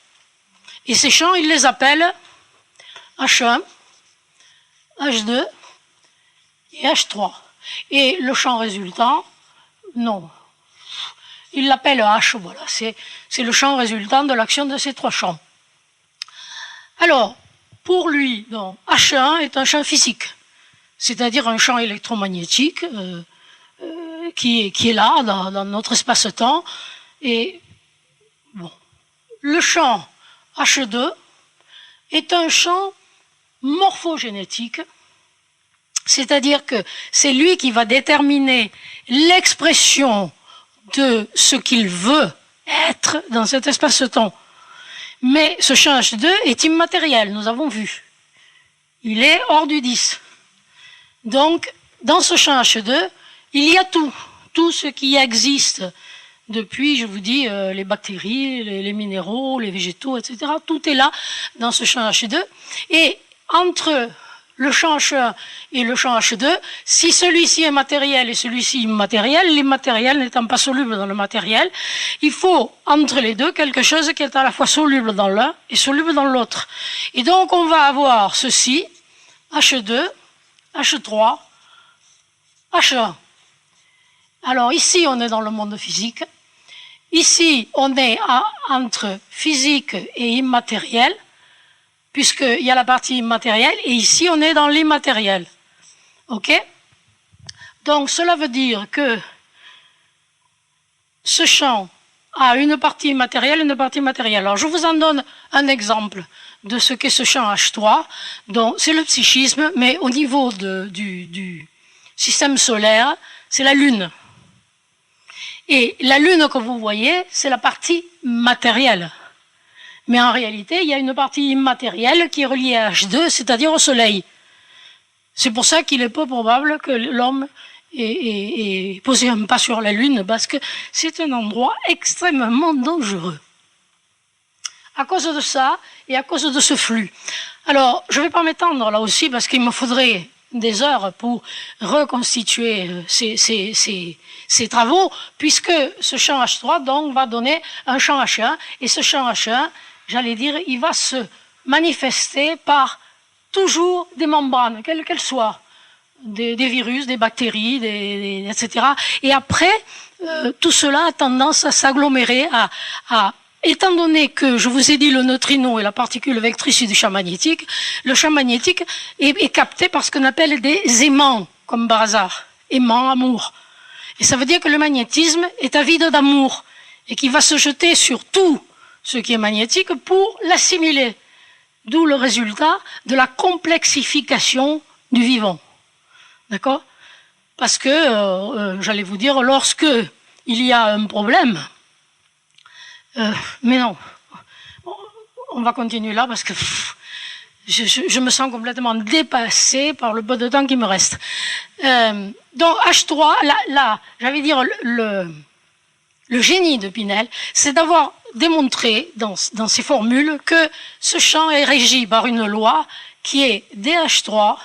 Et ces champs, il les appelle H1, H2 et H3. Et le champ résultant, non. Il l'appelle H, voilà. C'est le champ résultant de l'action de ces 3 champs. Alors, pour lui, donc, H1 est un champ physique. C'est-à-dire un champ électromagnétique qui est là, dans notre espace-temps. Et bon, le champ H2 est un champ morphogénétique, c'est-à-dire que c'est lui qui va déterminer l'expression de ce qu'il veut être dans cet espace-temps. Mais ce champ H2 est immatériel, nous avons vu. Il est hors du 10. Donc, dans ce champ H2, il y a tout ce qui existe depuis, je vous dis, les bactéries, les minéraux, les végétaux, etc. Tout est là dans ce champ H2. Et entre le champ H1 et le champ H2, si celui-ci est matériel et celui-ci immatériel, l'immatériel n'étant pas soluble dans le matériel, il faut entre les deux quelque chose qui est à la fois soluble dans l'un et soluble dans l'autre. Et donc on va avoir ceci, H2, H3, H1. Alors ici on est dans le monde physique, ici on est entre physique et immatériel, puisqu'il y a la partie immatérielle, et ici on est dans l'immatériel. Ok? Donc cela veut dire que ce champ a une partie immatérielle et une partie matérielle. Alors je vous en donne un exemple de ce qu'est ce champ H3. Donc c'est le psychisme, mais au niveau du système solaire, c'est la Lune. Et la Lune que vous voyez, c'est la partie matérielle. Mais en réalité, il y a une partie immatérielle qui est reliée à H2, c'est-à-dire au Soleil. C'est pour ça qu'il est peu probable que l'homme ait posé un pas sur la Lune, parce que c'est un endroit extrêmement dangereux. À cause de ça, et à cause de ce flux. Alors, je ne vais pas m'étendre là aussi, parce qu'il me faudrait des heures pour reconstituer ces travaux, puisque ce champ H3 donc, va donner un champ H1, et ce champ H1, j'allais dire, il va se manifester par toujours des membranes, quelles qu'elles soient, des virus, des bactéries, etc. Et après, tout cela a tendance à s'agglomérer, étant donné que, je vous ai dit, le neutrino est la particule vectrice du champ magnétique, le champ magnétique est capté par ce qu'on appelle des aimants, comme par hasard. Aimant, amour. Et ça veut dire que le magnétisme est avide d'amour, et qu'il va se jeter sur tout ce qui est magnétique pour l'assimiler. D'où le résultat de la complexification du vivant. D'accord? Parce que, j'allais vous dire, lorsque il y a un problème, mais non, on va continuer là parce que je me sens complètement dépassée par le peu de temps qui me reste. Donc H3, là j'allais dire le génie de Pinel, c'est d'avoir démontré dans ses formules que ce champ est régi par une loi qui est dH3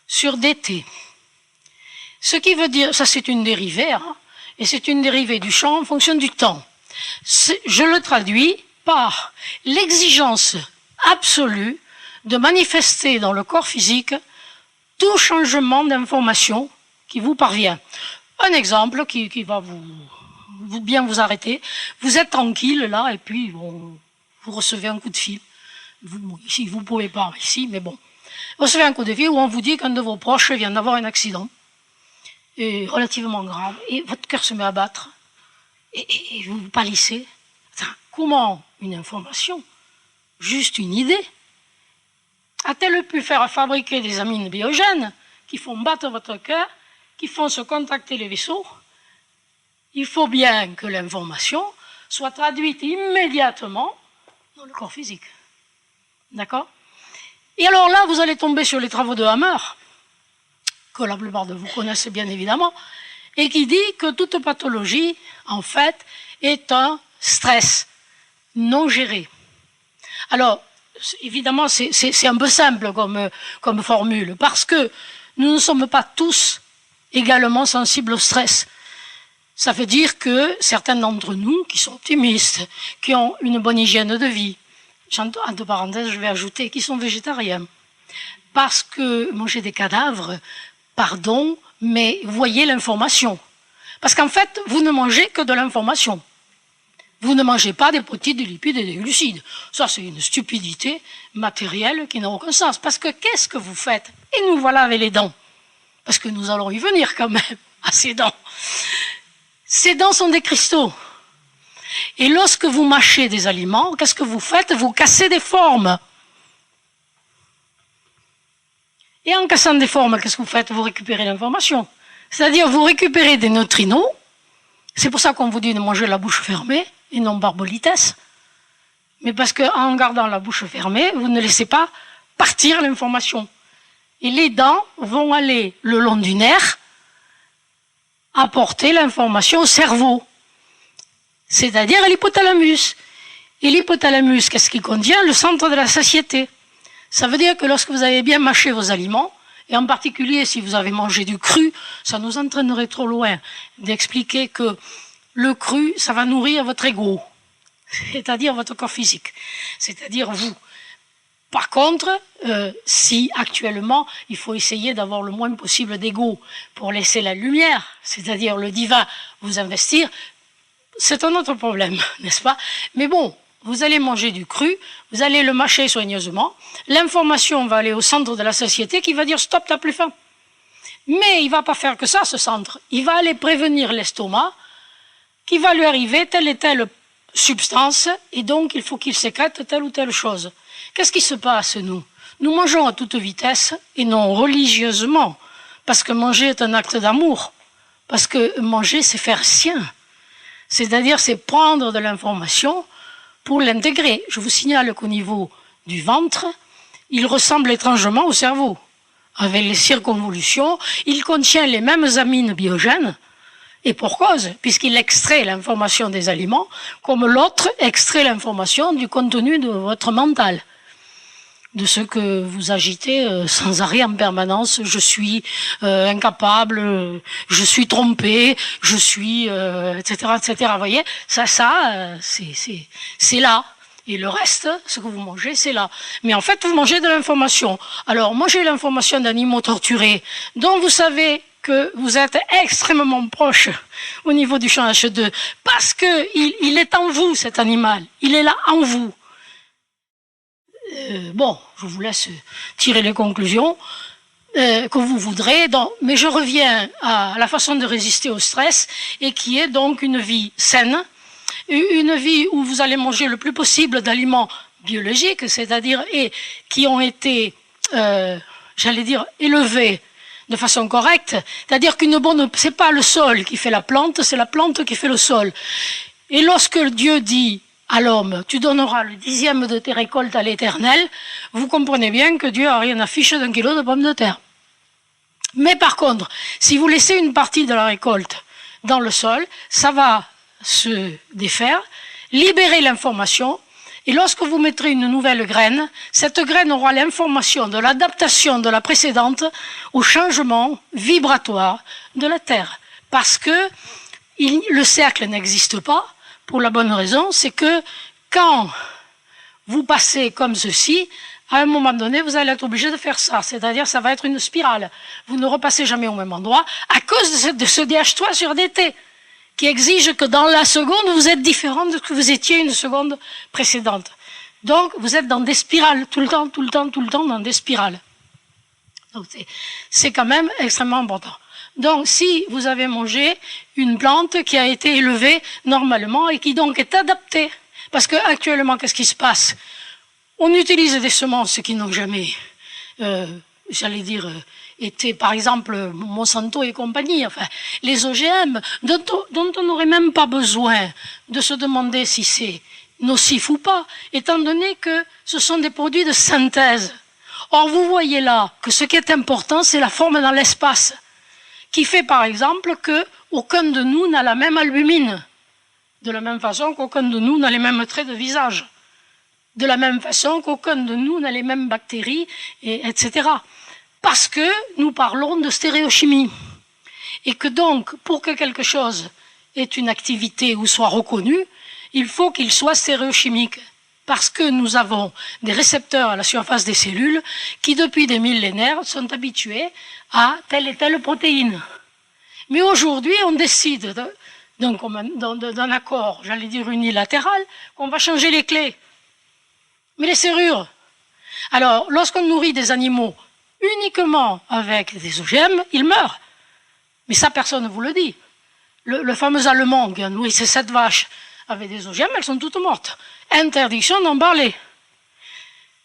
sur dt. Ce qui veut dire, ça c'est une dérivée, hein, et c'est une dérivée du champ en fonction du temps. Je le traduis par l'exigence absolue de manifester dans le corps physique tout changement d'information qui vous parvient. Un exemple qui va bien vous arrêter. Vous êtes tranquille là et puis bon, vous recevez un coup de fil. Ici, vous ne pouvez pas ici, mais bon. Vous recevez un coup de fil où on vous dit qu'un de vos proches vient d'avoir un accident et relativement grave et votre cœur se met à battre. Et vous pâlissez. Comment une information, juste une idée, a-t-elle pu faire fabriquer des amines biogènes qui font battre votre cœur, qui font se contracter les vaisseaux? Il faut bien que l'information soit traduite immédiatement dans le corps physique. D'accord? Et alors là, vous allez tomber sur les travaux de Hammer, que la plupart de vous connaissent bien évidemment, et qui dit que toute pathologie, en fait, est un stress non géré. Alors, évidemment, c'est un peu simple comme formule, parce que nous ne sommes pas tous également sensibles au stress. Ça veut dire que certains d'entre nous, qui sont optimistes, qui ont une bonne hygiène de vie, entre parenthèses, je vais ajouter, qui sont végétariens, parce que manger des cadavres, pardon, mais voyez l'information. Parce qu'en fait, vous ne mangez que de l'information. Vous ne mangez pas des protéines, des lipides et des glucides. Ça, c'est une stupidité matérielle qui n'a aucun sens. Parce que qu'est-ce que vous faites? Et nous voilà avec les dents. Parce que nous allons y venir quand même, à ces dents. Ces dents sont des cristaux. Et lorsque vous mâchez des aliments, qu'est-ce que vous faites? Vous cassez des formes. Et en cassant des formes, qu'est-ce que vous faites? Vous récupérez l'information. C'est-à-dire, vous récupérez des neutrinos C'est pour ça qu'on vous dit de manger la bouche fermée et non par politesse. Mais parce qu'en gardant la bouche fermée, vous ne laissez pas partir l'information. Et les dents vont aller le long du nerf apporter l'information au cerveau, c'est-à-dire à l'hypothalamus. Et l'hypothalamus, qu'est-ce qu'il contient? Le centre de la satiété. Ça veut dire que lorsque vous avez bien mâché vos aliments, et en particulier si vous avez mangé du cru, ça nous entraînerait trop loin d'expliquer que le cru, ça va nourrir votre ego, c'est-à-dire votre corps physique, c'est-à-dire vous. Par contre, si actuellement, il faut essayer d'avoir le moins possible d'ego pour laisser la lumière, c'est-à-dire le divin, vous investir, c'est un autre problème, n'est-ce pas? Mais bon, vous allez manger du cru, vous allez le mâcher soigneusement, l'information va aller au centre de la satiété qui va dire « stop, t'as plus faim ». Mais il ne va pas faire que ça, ce centre. Il va aller prévenir l'estomac qui va lui arriver telle et telle substance, et donc il faut qu'il sécrète telle ou telle chose. Qu'est-ce qui se passe, nous? Nous mangeons à toute vitesse, et non religieusement, parce que manger est un acte d'amour, parce que manger, c'est faire sien. C'est-à-dire, c'est prendre de l'information pour l'intégrer. Je vous signale qu'au niveau du ventre, il ressemble étrangement au cerveau. Avec les circonvolutions, il contient les mêmes amines biogènes, et pour cause, puisqu'il extrait l'information des aliments, comme l'autre extrait l'information du contenu de votre mental, de ce que vous agitez sans arrêt en permanence. Je suis incapable, je suis trompé, je suis, etc., etc. Vous voyez, ça, c'est là. Et le reste, ce que vous mangez, c'est là. Mais en fait, vous mangez de l'information. Alors, mangez l'information d'animaux torturés, dont vous savez que vous êtes extrêmement proche au niveau du champ H2, parce que il est en vous, cet animal. Il est là en vous. Bon, je vous laisse tirer les conclusions que vous voudrez. Donc, mais je reviens à la façon de résister au stress, et qui est donc une vie saine, une vie où vous allez manger le plus possible d'aliments biologiques, c'est-à-dire et qui ont été, j'allais dire, élevés de façon correcte, c'est-à-dire qu'une bonne, c'est pas le sol qui fait la plante, c'est la plante qui fait le sol. Et lorsque Dieu dit à l'homme, tu donneras le 10e de tes récoltes à l'Éternel, vous comprenez bien que Dieu n'a rien à fiche d'1 kilo de pommes de terre. Mais par contre, si vous laissez une partie de la récolte dans le sol, ça va se défaire, libérer l'information, et lorsque vous mettrez une nouvelle graine, cette graine aura l'information de l'adaptation de la précédente au changement vibratoire de la Terre. Parce que le cercle n'existe pas, pour la bonne raison, c'est que quand vous passez comme ceci, à un moment donné, vous allez être obligé de faire ça. C'est-à-dire, ça va être une spirale. Vous ne repassez jamais au même endroit à cause de ce DH3 sur DT, qui exige que dans la seconde, vous êtes différent de ce que vous étiez une seconde précédente. Donc, vous êtes dans des spirales, tout le temps, tout le temps, tout le temps, dans des spirales. Donc, c'est quand même extrêmement important. Donc, si vous avez mangé une plante qui a été élevée normalement et qui donc est adaptée, parce que actuellement, qu'est-ce qui se passe? On utilise des semences qui n'ont jamais, j'allais dire, été, par exemple, Monsanto et compagnie, enfin, les OGM, dont on n'aurait même pas besoin de se demander si c'est nocif ou pas, étant donné que ce sont des produits de synthèse. Or, vous voyez là que ce qui est important, c'est la forme dans l'espace, qui fait, par exemple, qu'aucun de nous n'a la même albumine, de la même façon qu'aucun de nous n'a les mêmes traits de visage, de la même façon qu'aucun de nous n'a les mêmes bactéries, etc. Parce que nous parlons de stéréochimie. Et que donc, pour que quelque chose ait une activité ou soit reconnu, il faut qu'il soit stéréochimique. Parce que nous avons des récepteurs à la surface des cellules qui, depuis des millénaires, sont habitués à telle et telle protéine. Mais aujourd'hui, on décide d'un accord, j'allais dire unilatéral, qu'on va changer les clés. Mais les serrures. Alors, lorsqu'on nourrit des animaux uniquement avec des OGM, ils meurent. Mais ça, personne ne vous le dit. Le fameux Allemand qui a nourri ces 7 vaches avec des OGM, elles sont toutes mortes. Interdiction d'en parler.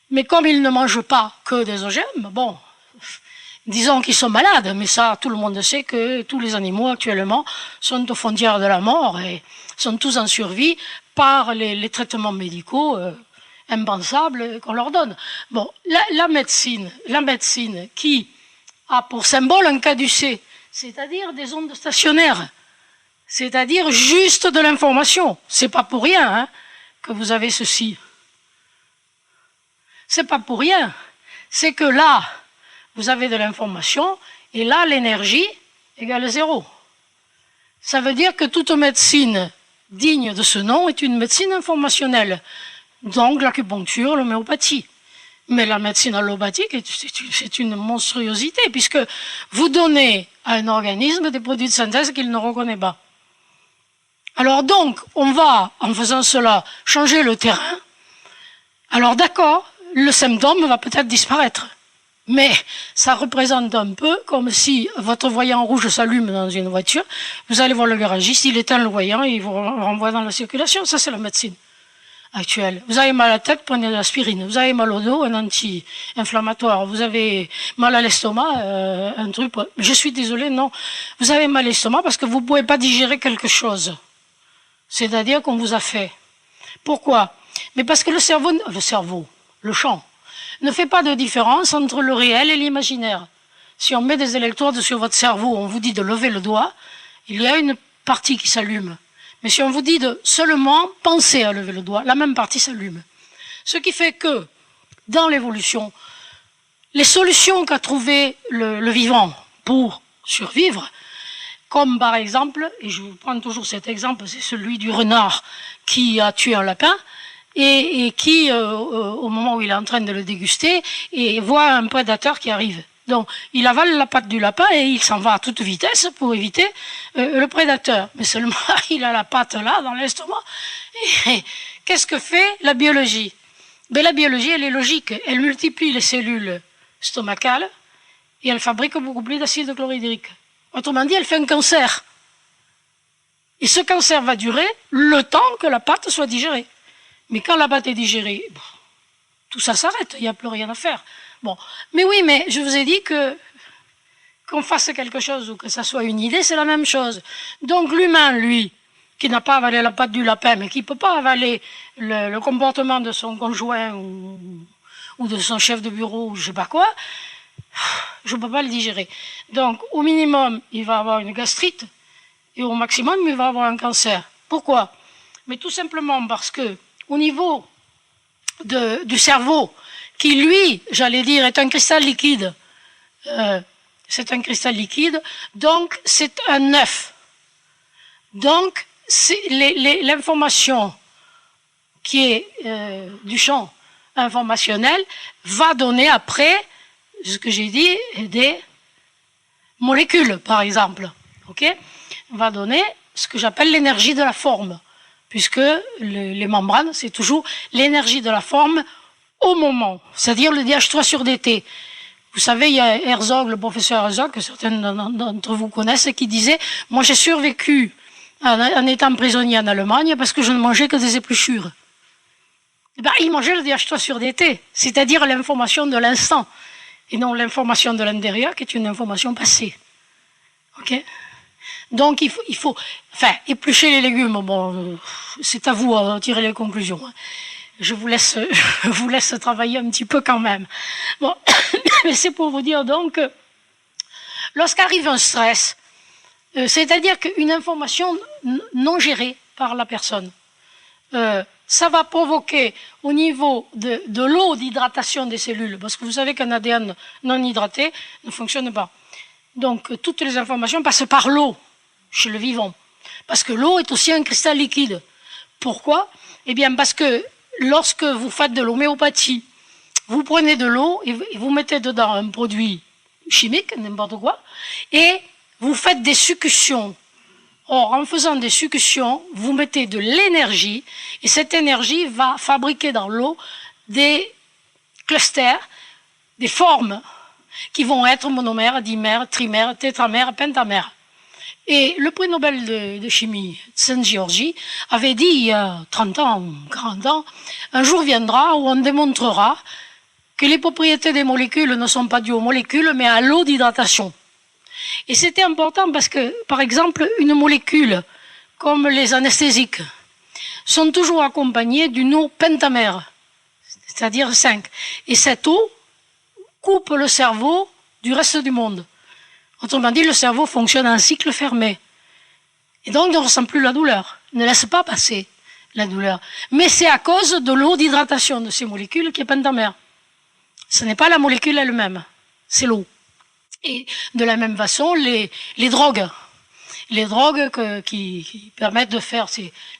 Mais comme ils ne mangent pas que des OGM, bon, Disons qu'ils sont malades, mais ça, tout le monde sait que tous les animaux actuellement sont aux frontières de la mort et sont tous en survie par les traitements médicaux impensables qu'on leur donne. Bon, la médecine qui a pour symbole un caducée, c'est-à-dire des ondes stationnaires, c'est-à-dire juste de l'information. C'est pas pour rien hein, que vous avez ceci. C'est pas pour rien. C'est que là, vous avez de l'information, et là, l'énergie égale 0. Ça veut dire que toute médecine digne de ce nom est une médecine informationnelle. Donc, l'acupuncture, l'homéopathie. Mais la médecine allopathique, c'est une monstruosité, puisque vous donnez à un organisme des produits de synthèse qu'il ne reconnaît pas. Alors donc, on va, en faisant cela, changer le terrain. Alors d'accord, le symptôme va peut-être disparaître. Mais ça représente un peu comme si votre voyant rouge s'allume dans une voiture, vous allez voir le garagiste, il éteint le voyant et il vous renvoie dans la circulation. Ça, c'est la médecine actuelle. Vous avez mal à la tête, prenez de l'aspirine. Vous avez mal au dos, un anti-inflammatoire. Vous avez mal à l'estomac, un truc. Je suis désolé, non. Vous avez mal à l'estomac parce que vous ne pouvez pas digérer quelque chose. C'est-à-dire qu'on vous a fait. Pourquoi? Mais parce que le champ, ne fait pas de différence entre le réel et l'imaginaire. Si on met des électrodes sur votre cerveau, on vous dit de lever le doigt, il y a une partie qui s'allume. Mais si on vous dit de seulement penser à lever le doigt, la même partie s'allume. Ce qui fait que, dans l'évolution, les solutions qu'a trouvées le vivant pour survivre, comme par exemple, et je vous prends toujours cet exemple, c'est celui du renard qui a tué un lapin, et qui, au moment où il est en train de le déguster, et voit un prédateur qui arrive. Donc, il avale la patte du lapin et il s'en va à toute vitesse pour éviter le prédateur. Mais seulement, il a la patte là, dans l'estomac. Qu'est-ce que fait la biologie? Ben, la biologie, elle est logique. Elle multiplie les cellules stomacales et elle fabrique beaucoup plus d'acide chlorhydrique. Autrement dit, elle fait un cancer. Et ce cancer va durer le temps que la pâte soit digérée. Mais quand la pâte est digérée, tout ça s'arrête, il n'y a plus rien à faire. Bon, mais oui, mais je vous ai dit que qu'on fasse quelque chose ou que ça soit une idée, c'est la même chose. Donc l'humain, lui, qui n'a pas avalé la pâte du lapin, mais qui ne peut pas avaler le comportement de son conjoint ou de son chef de bureau ou je ne sais pas quoi, je ne peux pas le digérer. Donc au minimum, il va avoir une gastrite et au maximum, il va avoir un cancer. Pourquoi? Mais tout simplement parce que au niveau du cerveau, qui lui, j'allais dire, est un cristal liquide, c'est un cristal liquide, donc c'est un œuf. Donc l'information qui est du champ informationnel va donner après, ce que j'ai dit, des molécules, par exemple. Okay, va donner ce que j'appelle l'énergie de la forme. Puisque les membranes, c'est toujours l'énergie de la forme au moment, c'est-à-dire le DH3 sur DT. Vous savez, il y a Herzog, le professeur Herzog, que certains d'entre vous connaissent, qui disait « Moi, j'ai survécu en étant prisonnier en Allemagne parce que je ne mangeais que des épluchures. » Ben, il mangeait le DH3 sur DT, c'est-à-dire l'information de l'instant, et non l'information de l'intérieur, qui est une information passée. Ok ? Donc, il faut éplucher les légumes. Bon, c'est à vous à tirer les conclusions. Je vous laisse travailler un petit peu quand même. Bon, mais c'est pour vous dire donc que lorsqu'arrive un stress, c'est-à-dire qu'une information non gérée par la personne, ça va provoquer au niveau de l'eau d'hydratation des cellules, parce que vous savez qu'un ADN non hydraté ne fonctionne pas. Donc, toutes les informations passent par l'eau chez le vivant. Parce que l'eau est aussi un cristal liquide. Pourquoi? Eh bien, parce que lorsque vous faites de l'homéopathie, vous prenez de l'eau et vous mettez dedans un produit chimique, n'importe quoi, et vous faites des succutions. Or, en faisant des succutions, vous mettez de l'énergie, et cette énergie va fabriquer dans l'eau des clusters, des formes, qui vont être monomères, dimères, trimères, tétramères, pentamères. Et le prix Nobel de chimie, Saint-Georgi, avait dit il y a 30 ans, 40 ans, un jour viendra où on démontrera que les propriétés des molécules ne sont pas dues aux molécules, mais à l'eau d'hydratation. Et c'était important parce que, par exemple, une molécule, comme les anesthésiques, sont toujours accompagnées d'une eau pentamère, c'est-à-dire 5. Et cette eau coupe le cerveau du reste du monde. Autrement dit, le cerveau fonctionne en cycle fermé. Et donc, ne ressent plus la douleur, ne laisse pas passer la douleur. Mais c'est à cause de l'eau d'hydratation de ces molécules qui est pentamère. Ce n'est pas la molécule elle-même, c'est l'eau. Et de la même façon, les drogues qui permettent de faire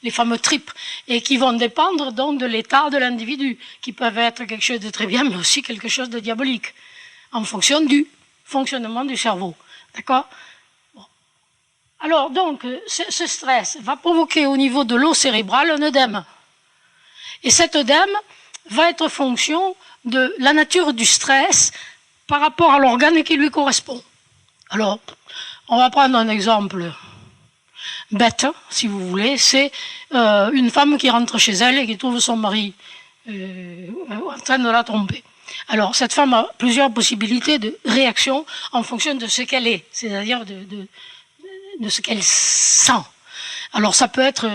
les fameux trips et qui vont dépendre donc de l'état de l'individu, qui peuvent être quelque chose de très bien, mais aussi quelque chose de diabolique, en fonction du fonctionnement du cerveau. D'accord ? Bon. Alors donc, ce stress va provoquer au niveau de l'eau cérébrale un œdème. Et cet œdème va être fonction de la nature du stress par rapport à l'organe qui lui correspond. Alors, on va prendre un exemple bête, si vous voulez. C'est une femme qui rentre chez elle et qui trouve son mari en train de la tromper. Alors, cette femme a plusieurs possibilités de réaction en fonction de ce qu'elle est, c'est-à-dire de ce qu'elle sent. Alors, ça peut être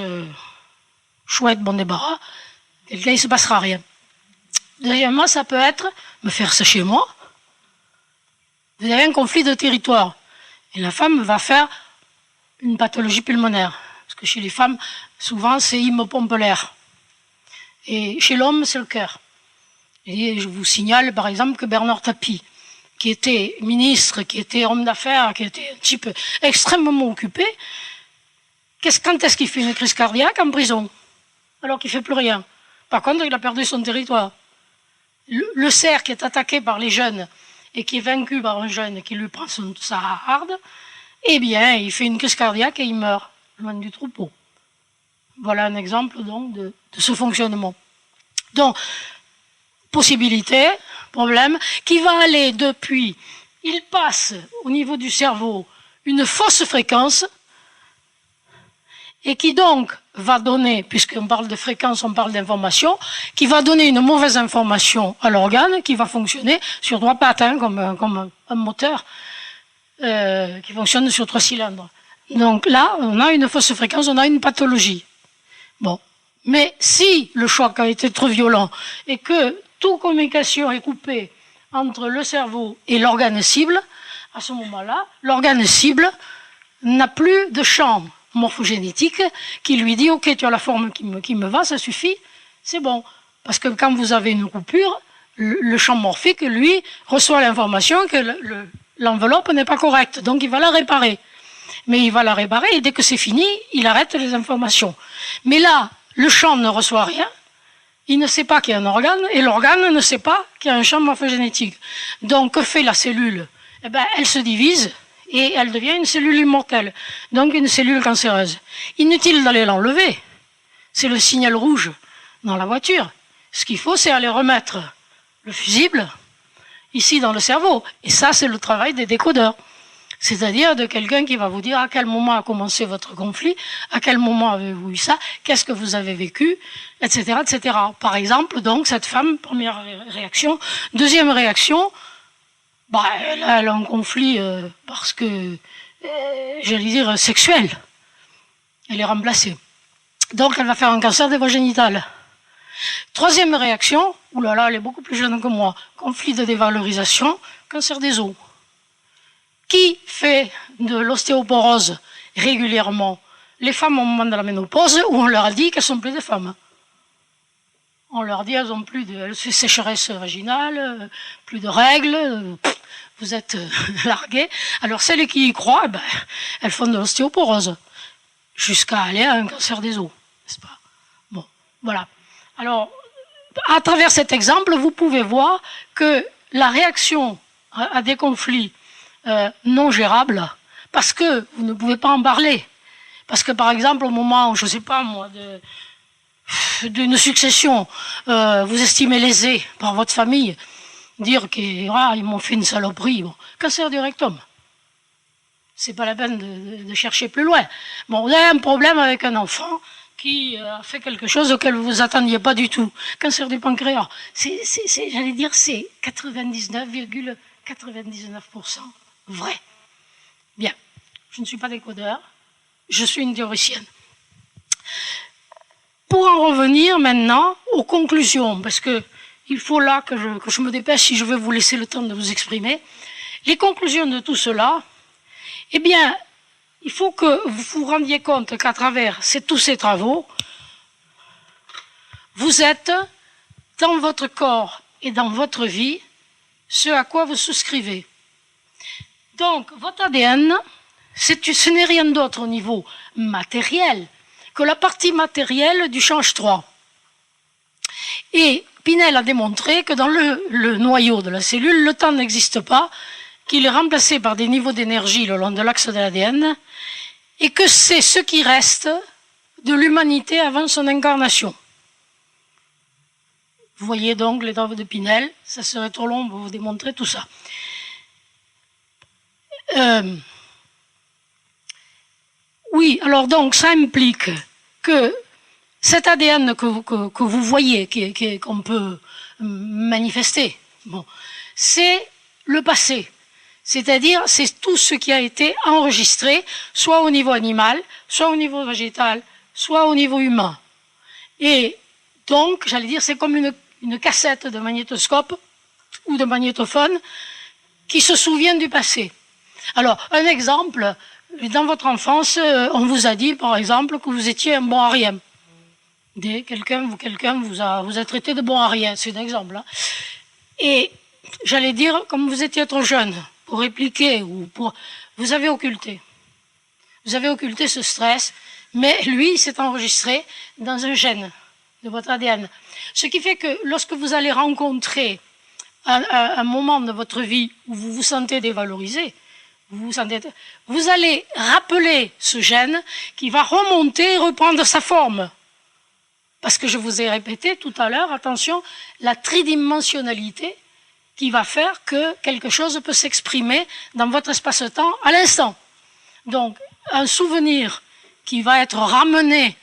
chouette, bon débarras, quelqu'un, il ne se passera rien. Deuxièmement, ça peut être me faire ça chez moi. Vous avez un conflit de territoire. Et la femme va faire une pathologie pulmonaire. Parce que chez les femmes, souvent, c'est il me pompe l'air. Et chez l'homme, c'est le cœur. Et je vous signale, par exemple, que Bernard Tapie, qui était ministre, qui était homme d'affaires, qui était un type extrêmement occupé, quand est-ce qu'il fait une crise cardiaque? En prison. Alors qu'il ne fait plus rien. Par contre, il a perdu son territoire. Le cerf qui est attaqué par les jeunes et qui est vaincu par un jeune qui lui prend sa harde, eh bien, il fait une crise cardiaque et il meurt, loin du troupeau. Voilà un exemple donc de ce fonctionnement. Donc, possibilité, problème, qui va aller depuis, il passe au niveau du cerveau une fausse fréquence et qui donc va donner, puisqu'on parle de fréquence, on parle d'information, qui va donner une mauvaise information à l'organe qui va fonctionner sur 3 pattes, hein, comme un moteur qui fonctionne sur 3 cylindres. Donc là, on a une fausse fréquence, on a une pathologie. Bon. Mais si le choc a été trop violent et que toute communication est coupée entre le cerveau et l'organe cible, à ce moment-là, l'organe cible n'a plus de champ morphogénétique qui lui dit « Ok, tu as la forme qui me va, ça suffit, c'est bon ». Parce que quand vous avez une coupure, le champ morphique, lui, reçoit l'information que l'enveloppe n'est pas correcte, donc il va la réparer. Mais il va la réparer et dès que c'est fini, il arrête les informations. Mais là, le champ ne reçoit rien, il ne sait pas qu'il y a un organe, et l'organe ne sait pas qu'il y a un champ morphogénétique. Donc, que fait la cellule? Eh bien, elle se divise, et elle devient une cellule immortelle, donc une cellule cancéreuse. Inutile d'aller l'enlever, c'est le signal rouge dans la voiture. Ce qu'il faut, c'est aller remettre le fusible ici dans le cerveau, et ça, c'est le travail des décodeurs. C'est-à-dire de quelqu'un qui va vous dire à quel moment a commencé votre conflit, à quel moment avez-vous eu ça, qu'est-ce que vous avez vécu, etc., etc. Par exemple, donc, cette femme, première réaction. Deuxième réaction, bah, elle a un conflit parce que, j'allais dire, sexuel. Elle est remplacée. Donc, elle va faire un cancer des voies génitales. Troisième réaction, oulala, elle est beaucoup plus jeune que moi, conflit de dévalorisation, cancer des os. Qui fait de l'ostéoporose régulièrement? Les femmes au moment de la ménopause, où on leur a dit qu'elles sont plus des femmes. On leur dit qu'elles n'ont plus de sécheresse vaginale, plus de règles, vous êtes largués. Alors celles qui y croient, ben, elles font de l'ostéoporose, jusqu'à aller à un cancer des os, n'est-ce pas? Bon, voilà. Alors, à travers cet exemple, vous pouvez voir que la réaction à des conflits non gérable, parce que vous ne pouvez pas en parler. Parce que par exemple, au moment où, je ne sais pas moi, d'une succession, vous estimez lésé par votre famille, dire qu'ils m'ont fait une saloperie, bon, cancer du rectum. C'est pas la peine de chercher plus loin. Bon, vous avez un problème avec un enfant, qui a fait quelque chose auquel vous vous attendiez pas du tout. Cancer du pancréas, j'allais dire, c'est 99,99% vrai. Bien, je ne suis pas décodeur, je suis une théoricienne. Pour en revenir maintenant aux conclusions, parce que il faut là que je me dépêche si je veux vous laisser le temps de vous exprimer. Les conclusions de tout cela, eh bien, il faut que vous vous rendiez compte qu'à travers tous ces travaux, vous êtes dans votre corps et dans votre vie ce à quoi vous souscrivez. Donc, votre ADN, ce n'est rien d'autre au niveau matériel que la partie matérielle du change 3. Et Pinel a démontré que dans le noyau de la cellule, le temps n'existe pas, qu'il est remplacé par des niveaux d'énergie le long de l'axe de l'ADN, et que c'est ce qui reste de l'humanité avant son incarnation. Vous voyez donc les travaux de Pinel, ça serait trop long pour vous démontrer tout ça. Oui, alors donc ça implique que cet ADN que vous voyez, qu'on peut manifester, bon, c'est le passé. C'est-à-dire, c'est tout ce qui a été enregistré, soit au niveau animal, soit au niveau végétal, soit au niveau humain. Et donc, j'allais dire, c'est comme une cassette de magnétoscope ou de magnétophone qui se souvient du passé. Alors, un exemple, dans votre enfance, on vous a dit, par exemple, que vous étiez un bon à rien. Quelqu'un vous a traité de bon à rien, c'est un exemple. Hein. Et j'allais dire, comme vous étiez trop jeune, pour répliquer, vous avez occulté. Vous avez occulté ce stress, mais lui, il s'est enregistré dans un gène de votre ADN. Ce qui fait que lorsque vous allez rencontrer un moment de votre vie où vous vous sentez dévalorisé, vous allez rappeler ce gène qui va remonter et reprendre sa forme. Parce que je vous ai répété tout à l'heure, attention, la tridimensionnalité qui va faire que quelque chose peut s'exprimer dans votre espace-temps à l'instant. Donc, un souvenir qui va être ramené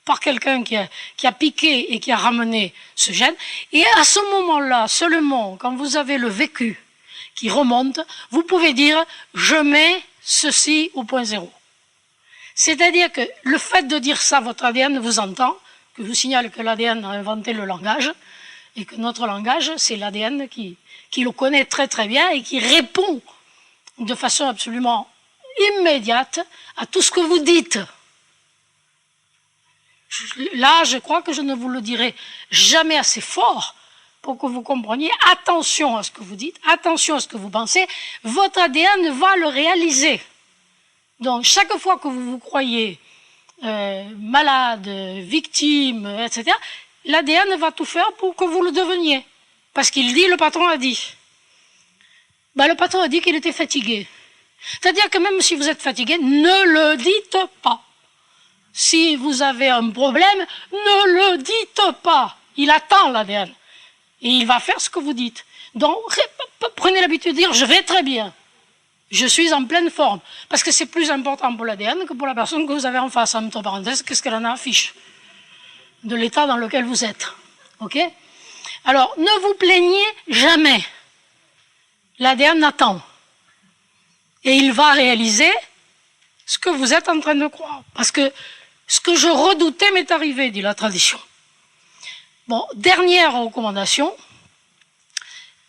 par quelqu'un qui a piqué et qui a ramené ce gène. Et à ce moment-là, seulement, quand vous avez le vécu qui remonte, vous pouvez dire « je mets ceci au point zéro ». C'est-à-dire que le fait de dire ça, votre ADN vous entend, que vous signale que l'ADN a inventé le langage, et que notre langage, c'est l'ADN qui le connaît très très bien et qui répond de façon absolument immédiate à tout ce que vous dites. Là, je crois que je ne vous le dirai jamais assez fort pour que vous compreniez. Attention à ce que vous dites, attention à ce que vous pensez. Votre ADN va le réaliser. Donc, chaque fois que vous vous croyez malade, victime, etc., l'ADN va tout faire pour que vous le deveniez. Parce qu'il dit, le patron a dit. Ben, le patron a dit qu'il était fatigué. C'est-à-dire que même si vous êtes fatigué, ne le dites pas. Si vous avez un problème, ne le dites pas. Il attend l'ADN. Et il va faire ce que vous dites. Donc, prenez l'habitude de dire, je vais très bien. Je suis en pleine forme. Parce que c'est plus important pour l'ADN que pour la personne que vous avez en face. Entre parenthèses, qu'est-ce qu'elle en affiche de l'état dans lequel vous êtes. Ok? Alors, ne vous plaignez jamais. L'ADN attend. Et il va réaliser ce que vous êtes en train de croire. Parce que ce que je redoutais m'est arrivé, dit la tradition. Bon, dernière recommandation.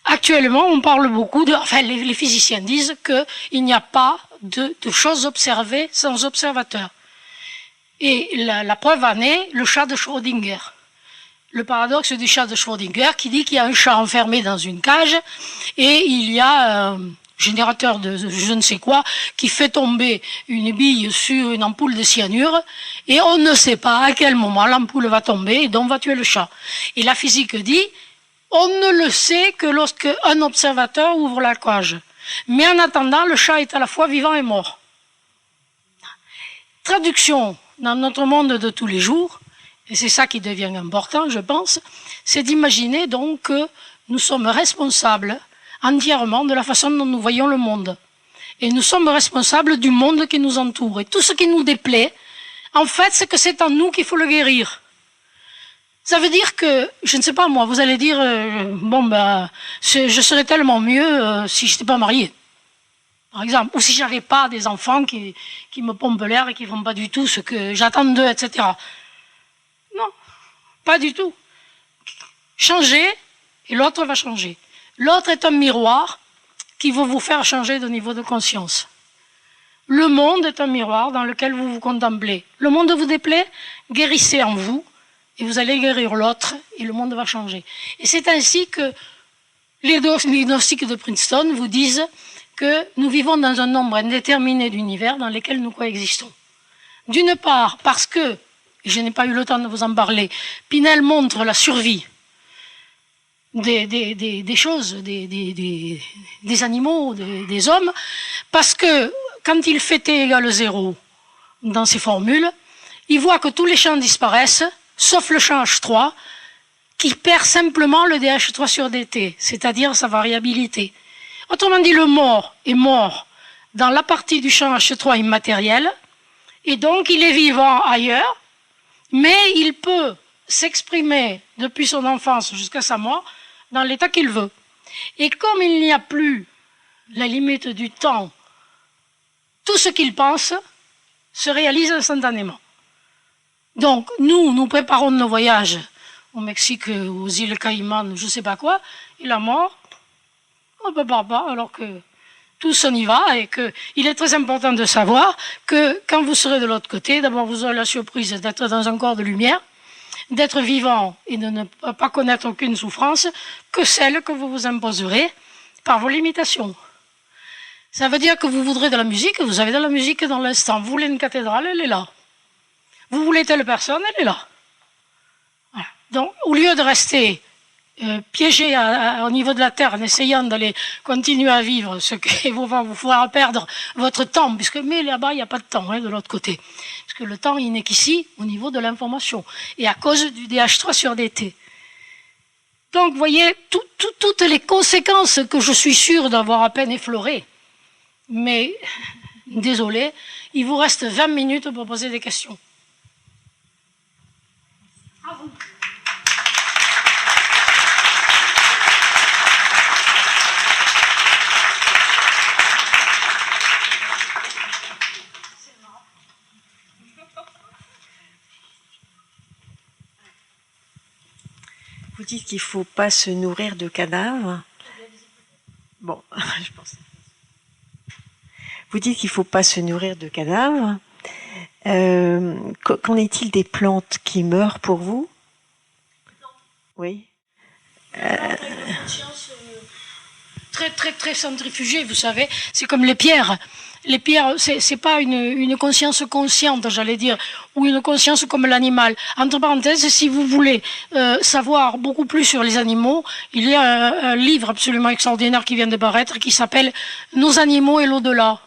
Actuellement, on parle beaucoup enfin, les physiciens disent qu'il n'y a pas de choses observées sans observateur. Et la preuve en est le chat de Schrödinger. Le paradoxe du chat de Schrödinger qui dit qu'il y a un chat enfermé dans une cage et il y a un générateur de je ne sais quoi qui fait tomber une bille sur une ampoule de cyanure et on ne sait pas à quel moment l'ampoule va tomber et donc va tuer le chat. Et la physique dit on ne le sait que lorsque un observateur ouvre la cage. Mais en attendant, le chat est à la fois vivant et mort. Traduction dans notre monde de tous les jours, et c'est ça qui devient important, je pense, c'est d'imaginer donc que nous sommes responsables entièrement de la façon dont nous voyons le monde. Et nous sommes responsables du monde qui nous entoure. Et tout ce qui nous déplaît, En fait, c'est que c'est en nous qu'il faut le guérir. Ça veut dire que, je ne sais pas moi, vous allez dire, bon ben, je serais tellement mieux si je n'étais pas mariée, par exemple, ou si j'avais pas des enfants qui me pompent l'air et qui font pas du tout ce que j'attends d'eux, etc. Non, pas du tout. Changez et l'autre va changer. L'autre est un miroir qui va vous faire changer de niveau de conscience. Le monde est un miroir dans lequel vous vous contemplez. Le monde vous déplaît, guérissez en vous et vous allez guérir l'autre et le monde va changer. Et c'est ainsi que les gnostiques de Princeton vous disent que nous vivons dans un nombre indéterminé d'univers dans lesquels nous coexistons. D'une part, parce que, et je n'ai pas eu le temps de vous en parler, Pinel montre la survie des choses, des animaux, des hommes, parce que quand il fait t égale 0 dans ses formules, il voit que tous les champs disparaissent, sauf le champ H3, qui perd simplement le DH3 sur DT, c'est-à-dire sa variabilité. Autrement dit, le mort est mort dans la partie du champ H3 immatériel, et donc il est vivant ailleurs, mais il peut s'exprimer depuis son enfance jusqu'à sa mort dans l'état qu'il veut. Et comme il n'y a plus la limite du temps, tout ce qu'il pense se réalise instantanément. Donc, nous préparons nos voyages au Mexique, aux îles Caïmans, je ne sais pas quoi, et la mort, on ne prépare pas, alors que tous on y va, et qu'il est très important de savoir que quand vous serez de l'autre côté, d'abord vous aurez la surprise d'être dans un corps de lumière, d'être vivant et de ne pas connaître aucune souffrance que celle que vous vous imposerez par vos limitations. Ça veut dire que vous voudrez de la musique, vous avez de la musique dans l'instant. Vous voulez une cathédrale, elle est là. Vous voulez telle personne, elle est là. Voilà. Donc, au lieu de rester piégé au niveau de la Terre en essayant d'aller continuer à vivre ce qui va vous faire perdre votre temps, mais là-bas, il n'y a pas de temps, de l'autre côté. Parce que le temps, il n'est qu'ici, au niveau de l'information. Et à cause du DH3 sur DT. Donc, vous voyez, toutes les conséquences que je suis sûr d'avoir à peine effleurées. Mais, désolé, il vous reste 20 minutes pour poser des questions. À vous. Vous dites qu'il ne faut pas se nourrir de cadavres. Bon, je pense. Vous dites qu'il ne faut pas se nourrir de cadavres. Qu'en est-il des plantes qui meurent pour vous? Oui. Très centrifugée, vous savez. C'est comme les pierres. Les pierres, c'est pas une conscience consciente, j'allais dire, ou une conscience comme l'animal. Entre parenthèses, si vous voulez savoir beaucoup plus sur les animaux, il y a un livre absolument extraordinaire qui vient de paraître, qui s'appelle « Nos animaux et l'au-delà ».